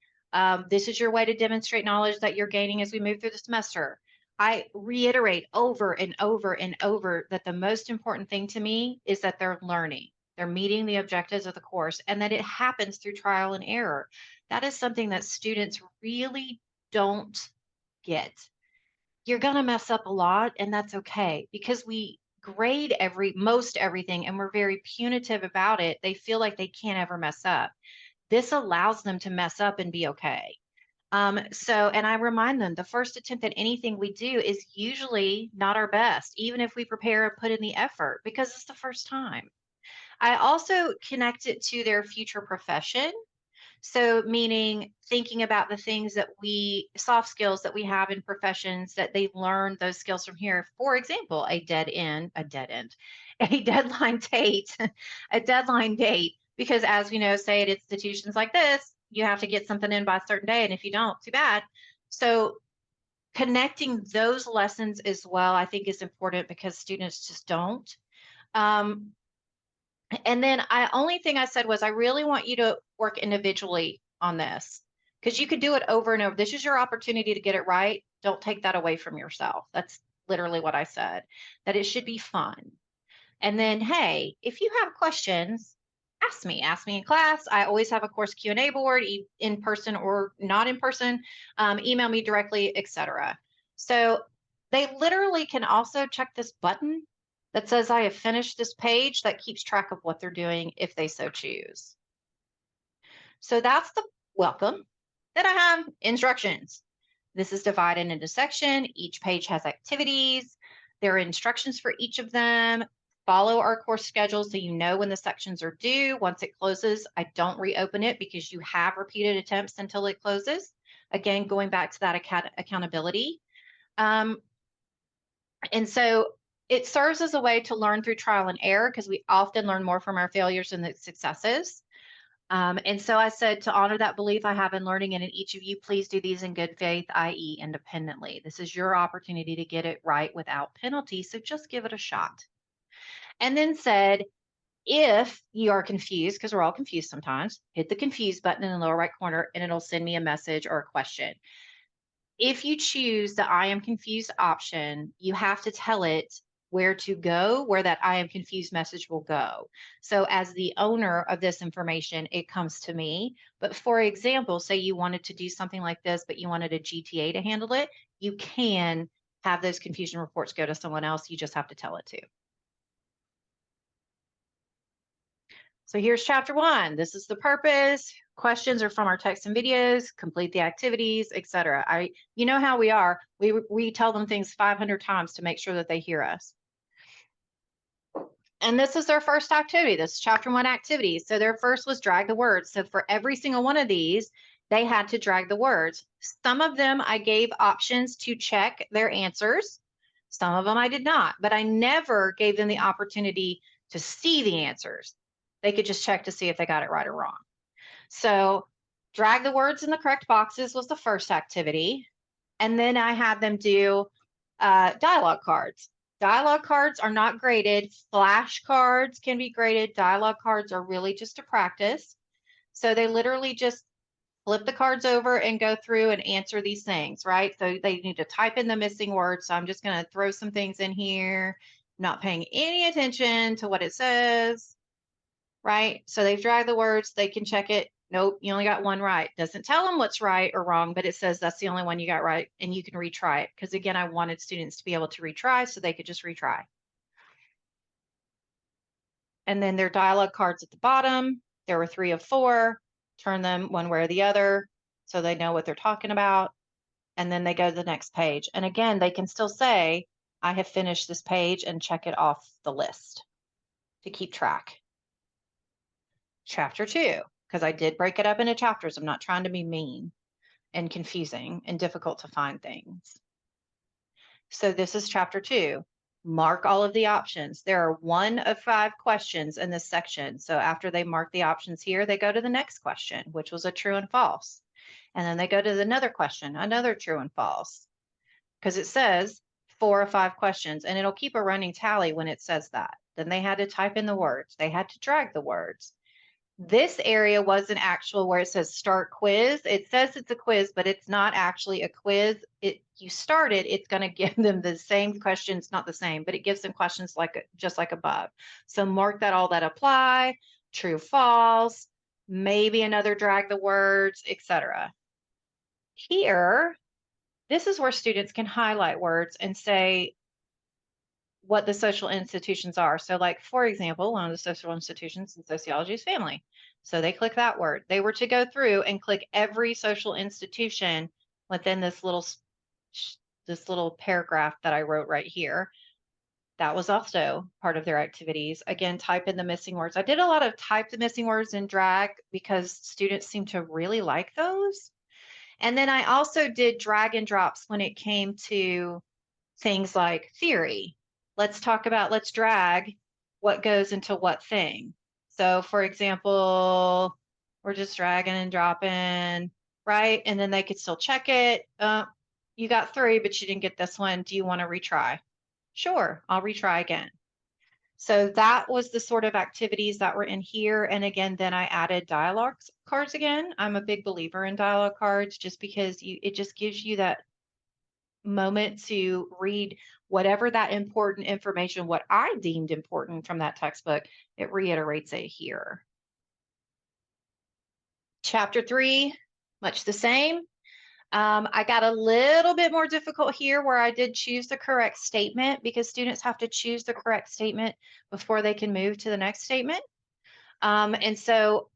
This is your way to demonstrate knowledge that you're gaining as we move through the semester. I reiterate over and over and over that the most important thing to me is that they're learning. They're meeting the objectives of the course and that it happens through trial and error. That is something that students really don't get. You're going to mess up a lot, and that's okay because we grade most everything and we're very punitive about it. They feel like they can't ever mess up. This allows them to mess up and be okay. And I remind them the first attempt at anything we do is usually not our best, even if we prepare and put in the effort, because it's the first time. I also connect it to their future profession. So meaning thinking about the things that soft skills that we have in professions that they learn those skills from here. For example, a deadline date, a deadline date, because as we know, say at institutions like this, you have to get something in by a certain day. And if you don't, too bad. So connecting those lessons as well, I think is important because students just don't. And then only thing I said was, I really want you to work individually on this because you could do it over and over. This is your opportunity to get it right. Don't take that away from yourself. That's literally what I said, that it should be fun. And then, hey, if you have questions, ask me in class. I always have a course Q&A board, in person or not in person, email me directly, etc. So they literally can also check this button that says I have finished this page that keeps track of what they're doing if they so choose. So that's the welcome. Then I have instructions. This is divided into sections. Each page has activities. There are instructions for each of them. Follow our course schedule so you know when the sections are due. Once it closes, I don't reopen it because you have repeated attempts until it closes. Again, going back to that accountability. And so it serves as a way to learn through trial and error because we often learn more from our failures than the successes. And so I said, to honor that belief I have in learning, and in each of you, please do these in good faith, i.e. independently. This is your opportunity to get it right without penalty, so just give it a shot. And then said, if you are confused, because we're all confused sometimes, hit the confused button in the lower right corner and it'll send me a message or a question. If you choose the I am confused option, you have to tell it where to go, where that I am confused message will go. So as the owner of this information, it comes to me. But for example, say you wanted to do something like this, but you wanted a GTA to handle it, you can have those confusion reports go to someone else. You just have to tell it to. So here's chapter 1. This is the purpose. Questions are from our texts and videos, complete the activities, etc. You know how we are. We tell them things 500 times to make sure that they hear us. And this is their first activity. This is chapter 1 activities. So their first was drag the words. So for every single one of these, they had to drag the words. Some of them I gave options to check their answers. Some of them I did not, but I never gave them the opportunity to see the answers. They could just check to see if they got it right or wrong. So drag the words in the correct boxes was the first activity. And then I had them do dialogue cards. Dialogue cards are not graded. Flashcards can be graded. Dialogue cards are really just a practice. So they literally just flip the cards over and go through and answer these things, right? So they need to type in the missing words. So I'm just going to throw some things in here, not paying any attention to what it says, right? So they've dragged the words. They can check it. Nope, you only got one right. Doesn't tell them what's right or wrong, but it says that's the only one you got right, and you can retry it. Because again, I wanted students to be able to retry so they could just retry. And then their dialogue cards at the bottom, there were 3 of 4. Turn them one way or the other so they know what they're talking about. And then they go to the next page. And again, they can still say, I have finished this page, and check it off the list to keep track. Chapter 2. Because I did break it up into chapters. I'm not trying to be mean and confusing and difficult to find things. So this is chapter 2. mark all of the options. There are 1 of 5 questions in this section. So after they mark the options here, they go to the next question, which was a true and false. And then they go to another question, another true and false, because it says 4 of 5 questions, and it'll keep a running tally when it says that. Then they had to type in the words. They had to drag the words. This area was an actual where it says start quiz. It says it's a quiz, but it's not actually a quiz. You start it, it's going to give them the same questions, not the same, but it gives them questions like just like above. So mark that all that apply, true, false, maybe another drag the words, etc. Here, this is where students can highlight words and say what the social institutions are. So like, for example, one of the social institutions in sociology is family. So they click that word. They were to go through and click every social institution within this little paragraph that I wrote right here. That was also part of their activities. Again, type in the missing words. I did a lot of type the missing words and drag because students seem to really like those. And then I also did drag and drops when it came to things like theory. Let's drag what goes into what thing. So for example, we're just dragging and dropping, right? And then they could still check it. You got 3, but you didn't get this one. Do you want to retry? Sure, I'll retry again. So that was the sort of activities that were in here. And again, then I added dialogue cards again. I'm a big believer in dialogue cards just because it just gives you that moment to read whatever that important information, what I deemed important from that textbook, it reiterates it here. Chapter 3, much the same. I got a little bit more difficult here where I did choose the correct statement because students have to choose the correct statement before they can move to the next statement. And so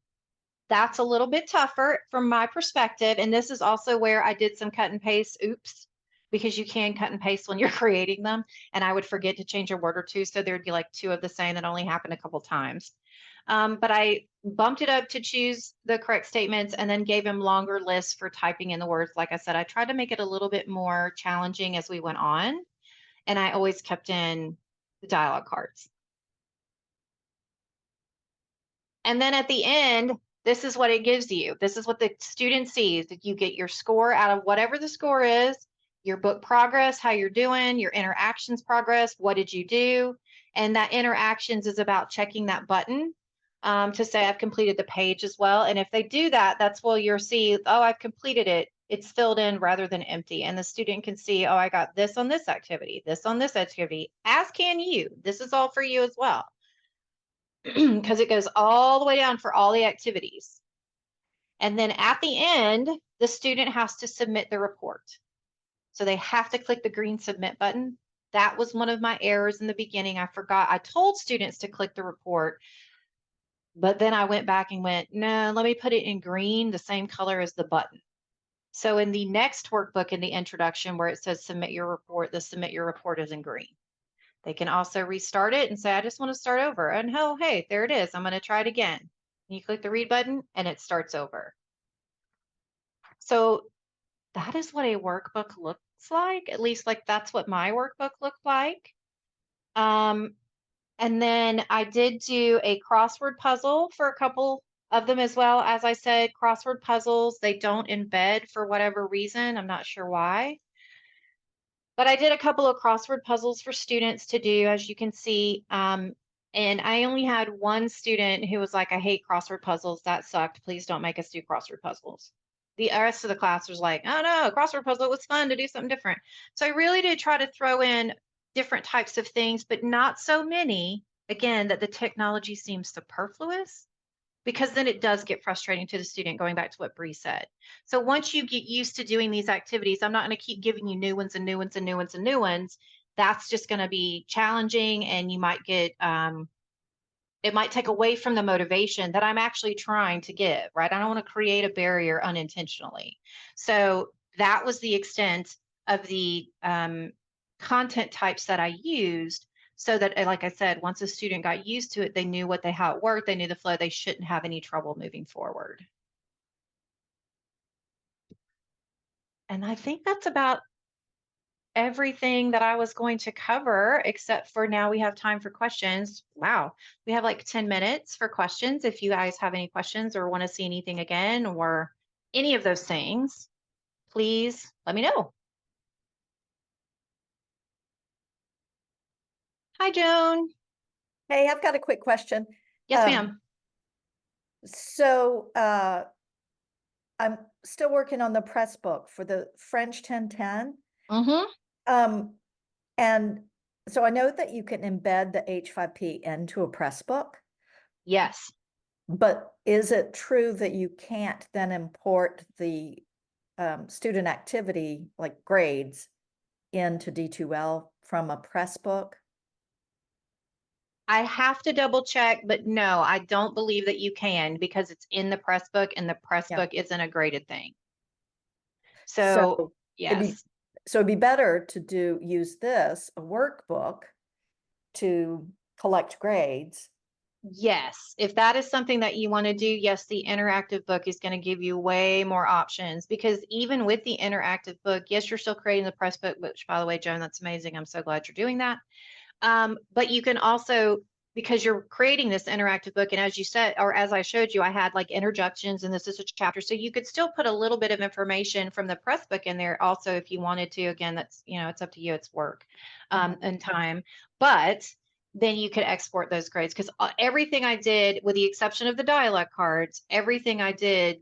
that's a little bit tougher from my perspective. And this is also where I did some cut and paste. Oops. Because you can cut and paste when you're creating them. And I would forget to change a word or two. So there'd be like 2 of the same that only happened a couple times. But I bumped it up to choose the correct statements and then gave him longer lists for typing in the words. Like I said, I tried to make it a little bit more challenging as we went on. And I always kept in the dialogue cards. And then at the end, this is what it gives you. This is what the student sees. That you get your score out of whatever the score is, your book progress, how you're doing, your interactions progress, what did you do? And that interactions is about checking that button to say I've completed the page as well. And if they do that, that's where you'll see, oh, I've completed it. It's filled in rather than empty. And the student can see, oh, I got this on this activity, this on this activity, as can you. This is all for you as well. Because it goes all the way down for all the activities. And then at the end, the student has to submit the report. So they have to click the green submit button. That was one of my errors in the beginning. I forgot. I told students to click the report, but then I went back and went, no, let me put it in green, the same color as the button. So in the next workbook in the introduction where it says submit your report, the submit your report is in green. They can also restart it and say, I just want to start over. And oh, hey, there it is. I'm going to try it again. And you click the read button and it starts over. So that is what a workbook looks like. At least like that's what my workbook looked like. And then I did do a crossword puzzle for a couple of them as well. As I said, crossword puzzles, they don't embed for whatever reason. I'm not sure why. But I did a couple of crossword puzzles for students to do, as you can see. And I only had one student who was like, I hate crossword puzzles. That sucked. Please don't make us do crossword puzzles. The rest of the class was like, oh no, crossword puzzle, it was fun to do something different. So I really did try to throw in different types of things, but not so many, again, that the technology seems superfluous, because then it does get frustrating to the student, going back to what Bree said. So once you get used to doing these activities, I'm not going to keep giving you new ones and new ones and new ones and new ones. That's just going to be challenging, and you might get, it might take away from the motivation that I'm actually trying to give, right? I don't want to create a barrier unintentionally. So that was the extent of the content types that I used, so that, like I said, once a student got used to it, they knew how it worked, they knew the flow, they shouldn't have any trouble moving forward. And I think that's about everything that I was going to cover, except for now we have time for questions. Wow. We have like 10 minutes for questions. If you guys have any questions or want to see anything again or any of those things, please let me know. Hi, Joan. Hey, I've got a quick question. Yes, Um, ma'am. So I'm still working on the press book for the French 1010. Mm-hmm. And so I know that you can embed the H5P into a press book, Yes. but is it true that you can't then import the student activity, like grades, into D2L from a press book? I have to double check, but no, I don't believe that you can because it's in the press book and the press Yeah. book isn't a graded thing. So Yes. it'd be better to use this, a workbook, to collect grades. Yes, if that is something that you want to do, yes, the interactive book is going to give you way more options because even with the interactive book, yes, you're still creating the press book, which by the way, Joan, that's amazing. I'm so glad you're doing that. But you can also, because you're creating this interactive book, and as you said, or as I showed you, I had like interjections and this is a chapter. So you could still put a little bit of information from the press book in there also if you wanted to. Again, that's, it's up to you, it's work and time. But then you could export those grades because everything I did, with the exception of the dialect cards, everything I did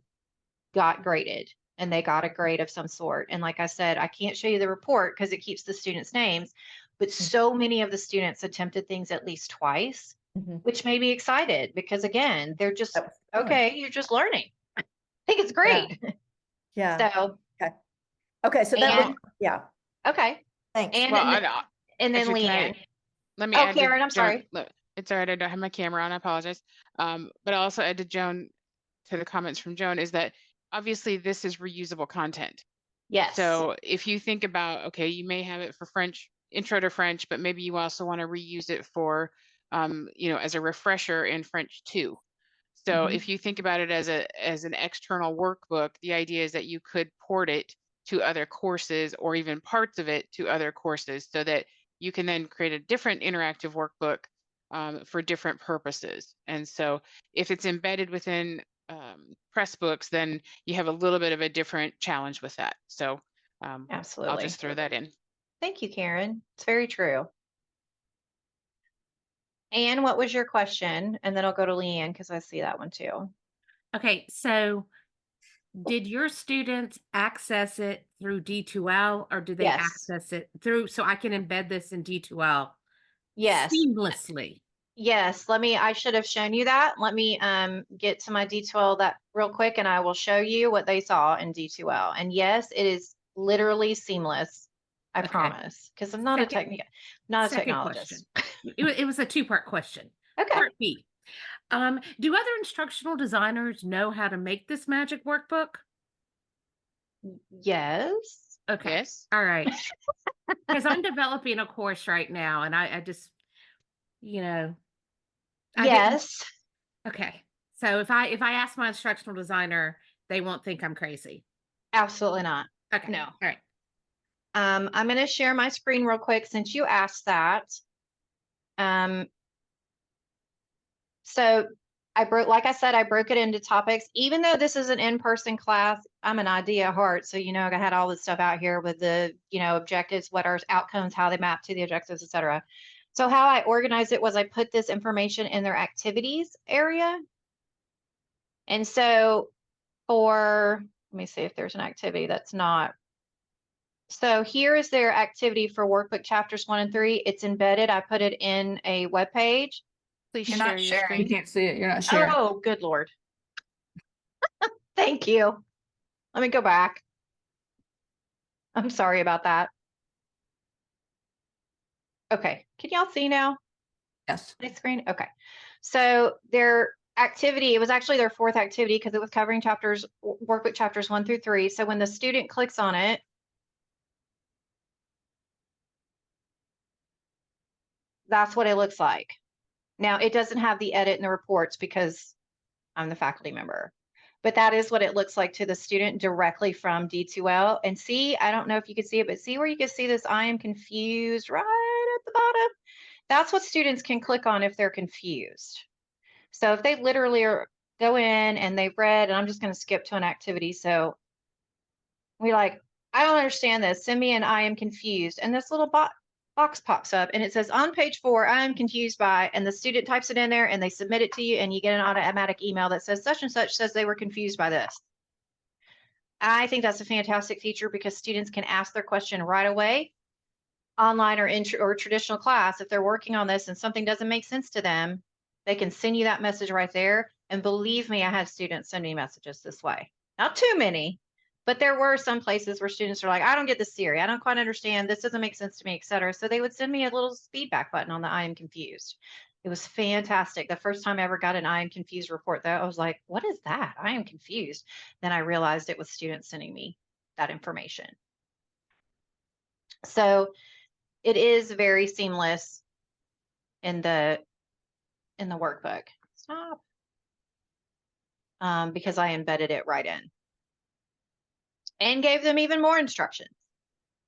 got graded and they got a grade of some sort. And like I said, I can't show you the report because it keeps the students' names, but so many of the students attempted things at least twice, which made me excited because again, they're just, okay, you're just learning. I think it's great. Yeah. So, okay. So that was, yeah. Okay. Thanks. And, Well, and then actually, Leanne. let me Oh, add to Karen, I'm Joan. sorry. Look, it's all right. I don't have my camera on. I apologize. But I also add to Joan, to the comments from Joan, is that obviously this is reusable content. Yes. So if you think about, okay, you may have it for French, intro to French, but maybe you also want to reuse it for, as a refresher in French 2. So if you think about it as an external workbook, the idea is that you could port it to other courses or even parts of it to other courses so that you can then create a different interactive workbook for different purposes. And so if it's embedded within press books, then you have a little bit of a different challenge with that. So Absolutely. I'll just throw that in. Thank you, Karen. It's very true. Anne, what was your question? And then I'll go to Leanne because I see that one too. Okay, so did your students access it through D2L or do they Yes. access it through, so I can embed this in D2L Yes. seamlessly? Yes, I should have shown you that. Let me get to my D2L that real quick and I will show you what they saw in D2L. And yes, it is literally seamless. I promise, because I'm not a Second technologist. question. It was a two-part question. Okay. Part B. Do other instructional designers know how to make this magic workbook? Yes. Okay. Yes. All right. Because I'm developing a course right now and I just, I didn't. Yes. Okay. So if I ask my instructional designer, they won't think I'm crazy. Absolutely not. Okay. No. All right. I'm going to share my screen real quick since you asked that. So like I said, I broke it into topics. Even though this is an in-person class, I'm an ID at heart. So, I had all this stuff out here with the, objectives, what are outcomes, how they map to the objectives, et cetera. So how I organized it was I put this information in their activities area. And so let me see if there's an activity that's not. So here is their activity for workbook chapters 1 and 3. It's embedded. I put it in a web page. Please You're share not your sharing. screen. You can't see it. You're not sharing. Oh, good Lord. Thank you. Let me go back. I'm sorry about that. Okay. Can y'all see now? Yes. My screen? Okay. So their activity, it was actually their 4th activity because it was covering workbook chapters 1 through 3. So when the student clicks on it, that's what it looks like. Now it doesn't have the edit and the reports because I'm the faculty member. But that is what it looks like to the student directly from D2L. And see, I don't know if you can see it, but see where you can see this I am confused right at the bottom? That's what students can click on if they're confused. So if they literally go in and they've read, and I'm just going to skip to an activity. So we like, I don't understand this. Send me an I am confused. And this little box pops up and it says on page 4, I am confused by, and the student types it in there and they submit it to you and you get an automatic email that says such and such says they were confused by this. I think that's a fantastic feature because students can ask their question right away online or in or traditional class. If they're working on this and something doesn't make sense to them, they can send you that message right there. And believe me, I had students send me messages this way. Not too many, but there were some places where students are like, I don't get this theory. I don't quite understand. This doesn't make sense to me, et cetera. So they would send me a little feedback button on the I am confused. It was fantastic. The first time I ever got an I am confused report, though, I was like, what is that? I am confused. Then I realized it was students sending me that information. So it is very seamless in the workbook. Stop. Because I embedded it right in and gave them even more instructions,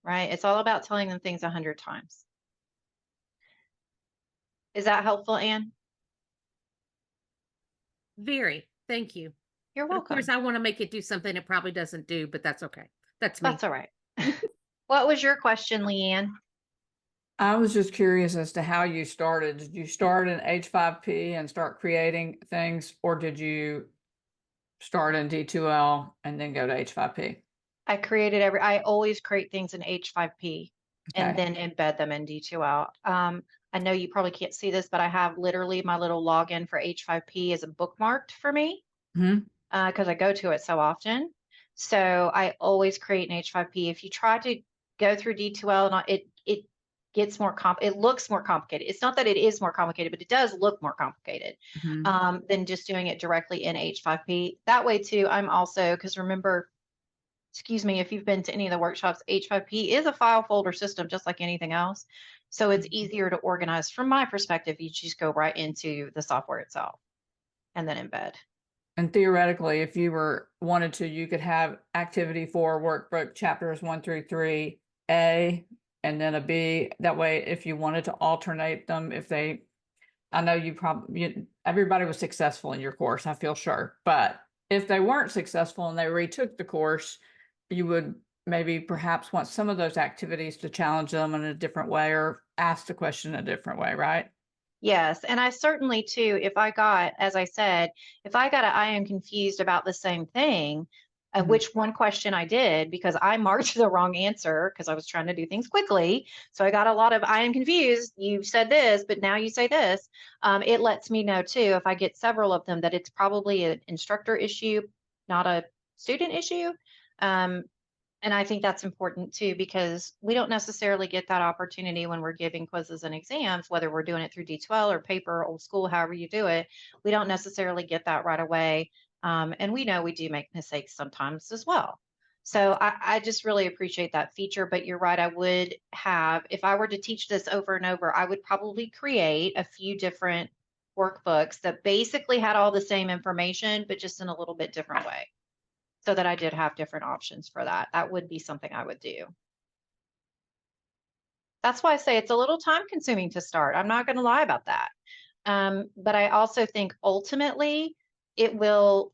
right? It's all about telling them things 100 times. Is that helpful, Anne? Very, thank you. You're Of welcome. course, I want to make it do something it probably doesn't do, but that's okay. That's me. That's all right. What was your question, Leanne? I was just curious as to how you started. Did you start in H5P and start creating things, or did you start in D2L and then go to H5P? I always create things in H5P and Okay. then embed them in D2L. I know you probably can't see this, but I have literally my little login for H5P as a bookmarked for me Mhm. because I go to it so often. So I always create an H5P. If you try to go through D2L, and it gets more it looks more complicated. It's not that it is more complicated, but it does look more complicated Mhm. than just doing it directly in H5P. That way too, I'm also, because remember, excuse me, if you've been to any of the workshops, H5P is a file folder system just like anything else. So it's easier to organize from my perspective. You just go right into the software itself and then embed. And theoretically, if you wanted to, you could have activity 4 workbook chapters 1 through 3A and then a B. That way, if you wanted to alternate them, I know everybody was successful in your course, I feel sure. But if they weren't successful and they retook the course, you would maybe perhaps want some of those activities to challenge them in a different way or ask the question a different way, right? Yes, and I certainly too, if I got, as I said, if I got I am confused about the same thing, Mhm. which one question I did because I marked the wrong answer because I was trying to do things quickly. So I got a lot of I am confused. You said this, but now you say this. It lets me know too, if I get several of them, that it's probably an instructor issue, not a student issue. And I think that's important too, because we don't necessarily get that opportunity when we're giving quizzes and exams, whether we're doing it through D2L or paper, old school, however you do it. We don't necessarily get that right away. And we know we do make mistakes sometimes as well. So I just really appreciate that feature, but you're right. I would have, if I were to teach this over and over, I would probably create a few different workbooks that basically had all the same information, but just in a little bit different way, so that I did have different options for that. That would be something I would do. That's why I say it's a little time consuming to start. I'm not going to lie about that. But I also think ultimately it will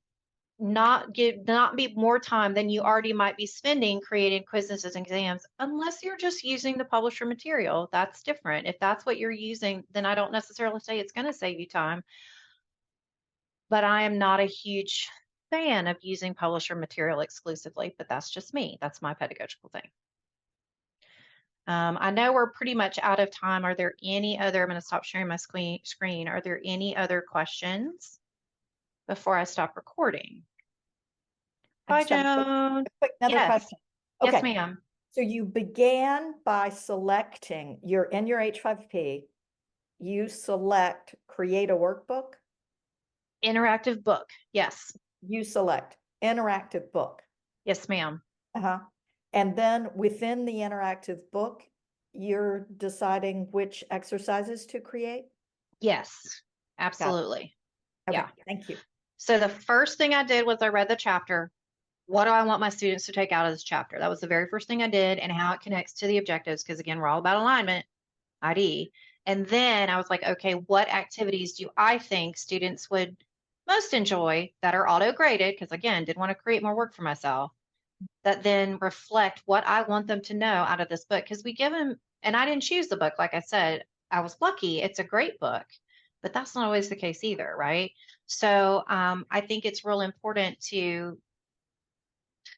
not be more time than you already might be spending creating quizzes and exams, unless you're just using the publisher material. That's different. If that's what you're using, then I don't necessarily say it's going to save you time. But I am not a huge fan of using publisher material exclusively, but that's just me. That's my pedagogical thing. I know we're pretty much out of time. Are there any other, I'm going to stop sharing my screen. Are there any other questions before I stop recording? I Bye, just have Joan. another Yes. question. Yes, Okay, ma'am. so you began by selecting in your H5P, you select create a workbook, Interactive book. Yes. you select interactive book. Yes, ma'am. And then within the interactive book, you're deciding which exercises to create? Yes, absolutely. Okay, Yeah. thank you. So the first thing I did was I read the chapter. What do I want my students to take out of this chapter? That was the very first thing I did, and how it connects to the objectives, because again, we're all about alignment, ID. And then I was like, okay, what activities do I think students would most enjoy that are auto-graded? Because again, didn't want to create more work for myself, that then reflect what I want them to know out of this book. Because we give them, and I didn't choose the book, like I said, I was lucky. It's a great book, but that's not always the case either, right? So I think it's real important to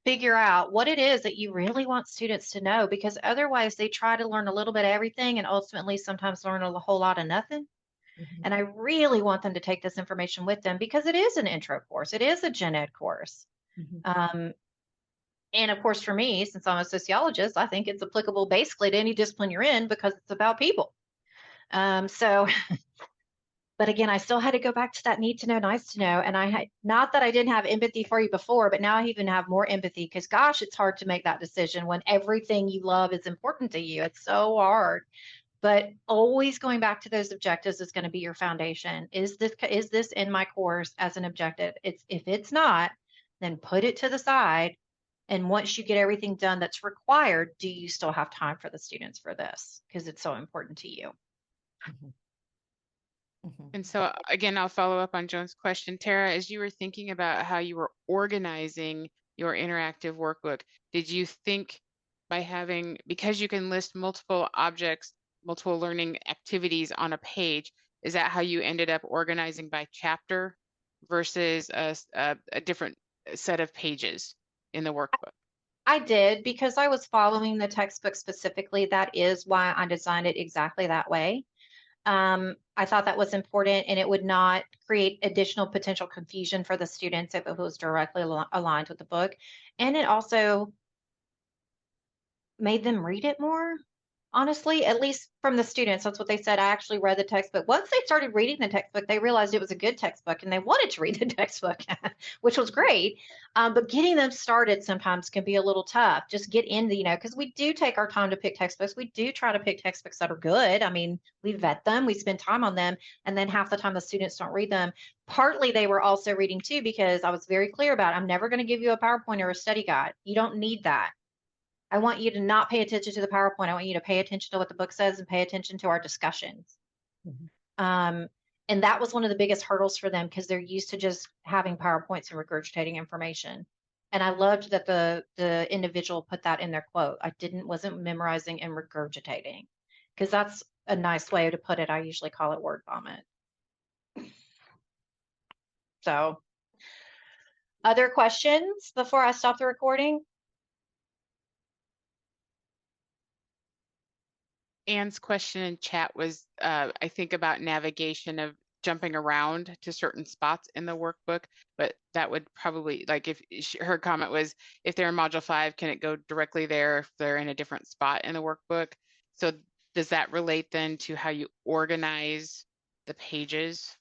figure out what it is that you really want students to know, because otherwise they try to learn a little bit of everything and ultimately sometimes learn a whole lot of nothing. And I really want them to take this information with them, because it is an intro course. It is a gen ed course. And of course, for me, since I'm a sociologist, I think it's applicable basically to any discipline you're in, because it's about people. But again, I still had to go back to that need to know, nice to know. And I had, not that I didn't have empathy for you before, but now I even have more empathy, because gosh, it's hard to make that decision when everything you love is important to you. It's so hard. But always going back to those objectives is going to be your foundation. Is this in my course as an objective? If it's not, then put it to the side. And once you get everything done that's required, do you still have time for the students for this? Because it's so important to you. And so again, I'll follow up on Joan's question. Tara, as you were thinking about how you were organizing your interactive workbook, did you think by having, because you can list multiple objects, multiple learning activities on a page, is that how you ended up organizing by chapter versus a different set of pages in the workbook? I did, because I was following the textbook specifically. That is why I designed it exactly that way. I thought that was important, and it would not create additional potential confusion for the students if it was directly aligned with the book. And it also made them read it more. Honestly, at least from the students, that's what they said. I actually read the textbook. Once they started reading the textbook, they realized it was a good textbook and they wanted to read the textbook, which was great. But getting them started sometimes can be a little tough. Just get in the, because we do take our time to pick textbooks. We do try to pick textbooks that are good. I mean, we vet them, we spend time on them, and then half the time the students don't read them. Partly they were also reading too, because I was very clear about, I'm never going to give you a PowerPoint or a study guide. You don't need that. I want you to not pay attention to the PowerPoint. I want you to pay attention to what the book says and pay attention to our discussions. And that was one of the biggest hurdles for them, because they're used to just having PowerPoints and regurgitating information. And I loved that the individual put that in their quote. I wasn't memorizing and regurgitating, because that's a nice way to put it. I usually call it word vomit. So, other questions before I stop the recording? Anne's question in chat was, I think, about navigation of jumping around to certain spots in the workbook, but that would probably, like, if her comment was, if they're in module 5, can it go directly there if they're in a different spot in the workbook? So does that relate then to how you organize the pages?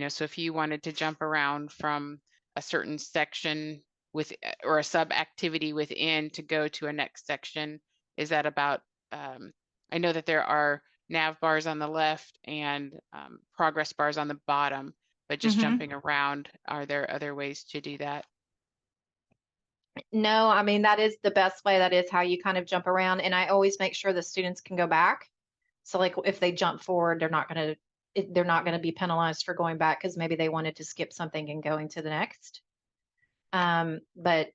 So if you wanted to jump around from a certain section with, or a sub activity within to go to a next section, is that about, I know that there are nav bars on the left and progress bars on the bottom, but just jumping around, are there other ways to do that? No, I mean, that is the best way. That is how you kind of jump around. And I always make sure the students can go back. So like if they jump forward, they're not going to be penalized for going back, because maybe they wanted to skip something and going to the next. But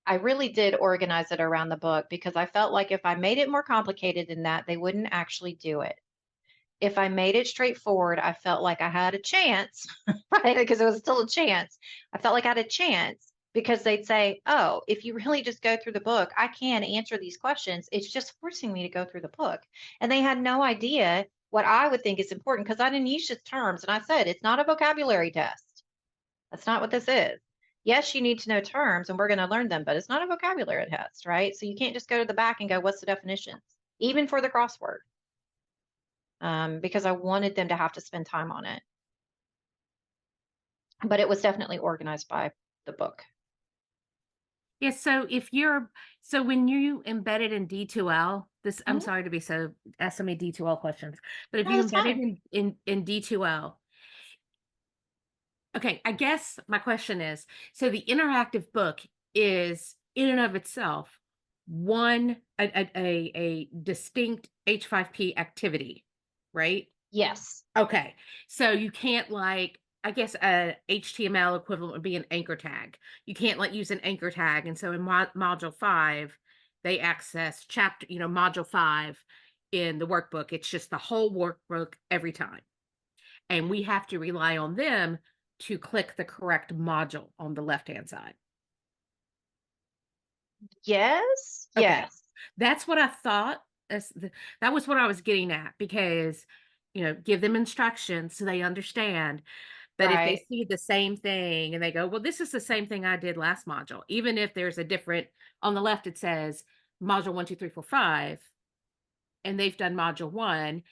I really did organize it around the book, because I felt like if I made it more complicated than that, they wouldn't actually do it. If I made it straightforward, I felt like I had a chance, right? Because it was still a chance. I felt like I had a chance, because they'd say, oh, if you really just go through the book, I can answer these questions. It's just forcing me to go through the book. And they had no idea what I would think is important, because I didn't use just terms. And I said, it's not a vocabulary test. That's not what this is. Yes, you need to know terms and we're going to learn them, but it's not a vocabulary test, right? So you can't just go to the back and go, what's the definitions? Even for the crossword. Because I wanted them to have to spend time on it. But it was definitely organized by the book. Yeah, so when you embed it in D2L, I'm sorry to be so ask so many D2L questions, but if No, you that's embed fine. it in D2L, Okay, I guess my question is, so the interactive book is in and of itself a distinct H5P activity, right? Yes. Okay, so you can't like, I guess a HTML equivalent would be an anchor tag. You can't like use an anchor tag, and so in module 5, they access chapter, module 5 in the workbook. It's just the whole workbook every time, and we have to rely on them to click the correct module on the left-hand side. Yes. Okay. Yes. That's what I thought. That was what I was getting at, because, give them instructions so they understand. But if they Right. see the same thing and they go, well, this is the same thing I did last module, even if there's a different, on the left, it says module 1, 2, 3, 4, 5, and they've done module 1,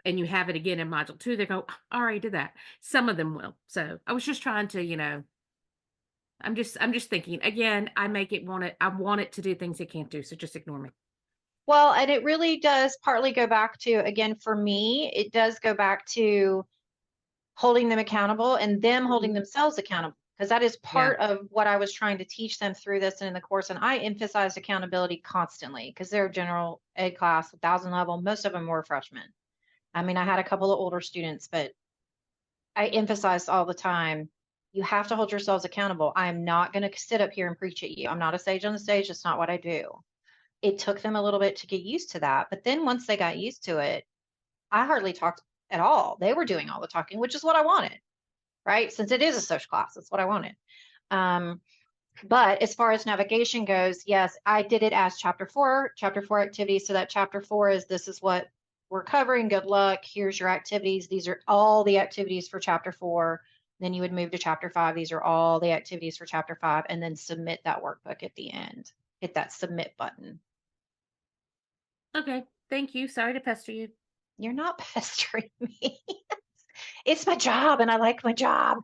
and you have it again in module 2, they go, I already did that. Some of them will. So I was just trying to, I'm just thinking, again, I want it to do things it can't do. So just ignore me. Well, and it really does partly go back to, again, for me, it does go back to holding them accountable and them holding themselves accountable, because that is part of what I was trying to teach them through this and in the course. And I emphasized accountability constantly because they're general ed class, 1,000 level. Most of them were freshmen. I mean, I had a couple of older students, but I emphasized all the time, you have to hold yourselves accountable. I am not going to sit up here and preach at you. I'm not a sage on the stage. That's not what I do. It took them a little bit to get used to that. But then once they got used to it, I hardly talked at all. They were doing all the talking, which is what I wanted, right? Since it is a social class, that's what I wanted. But as far as navigation goes, yes, I did it as chapter 4 activities. So that chapter 4 is, this is what we're covering. Good luck. Here's your activities. These are all the activities for chapter 4. Then you would move to chapter 5. These are all the activities for chapter 5, and then submit that workbook at the end. Hit that submit button. Okay. Thank you. Sorry to pester you. You're not pestering me. It's my job and I like my job.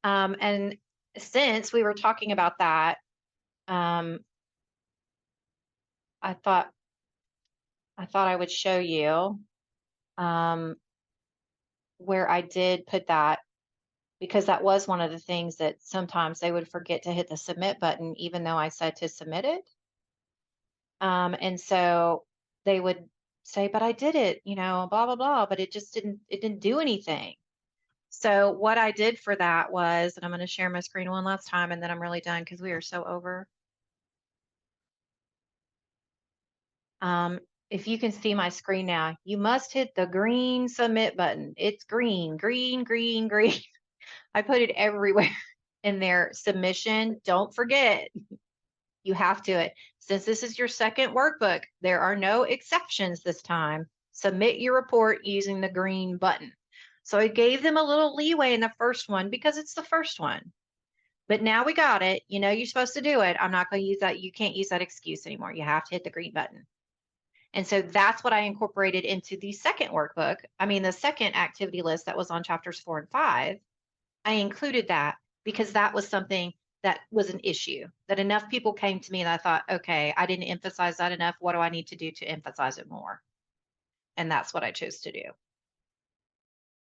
And since we were talking about that, I thought I would show you where I did put that, because that was one of the things that sometimes they would forget to hit the submit button, even though I said to submit it. And so they would say, but I did it, blah, blah, blah, but it didn't do anything. So what I did for that was, and I'm going to share my screen one last time, and then I'm really done because we are so over. If you can see my screen now, you must hit the green submit button. It's green, green, green, green. I put it everywhere in their submission. Don't forget, you have to it. Since this is your second workbook, there are no exceptions this time. Submit your report using the green button. So I gave them a little leeway in the first one because it's the first one. But now we got it. You're supposed to do it. I'm not going to use that. You can't use that excuse anymore. You have to hit the green button. And so that's what I incorporated into the second workbook. The second activity list that was on chapters 4 and 5. I included that because that was something that was an issue, that enough people came to me and I thought, okay, I didn't emphasize that enough. What do I need to do to emphasize it more? And that's what I chose to do.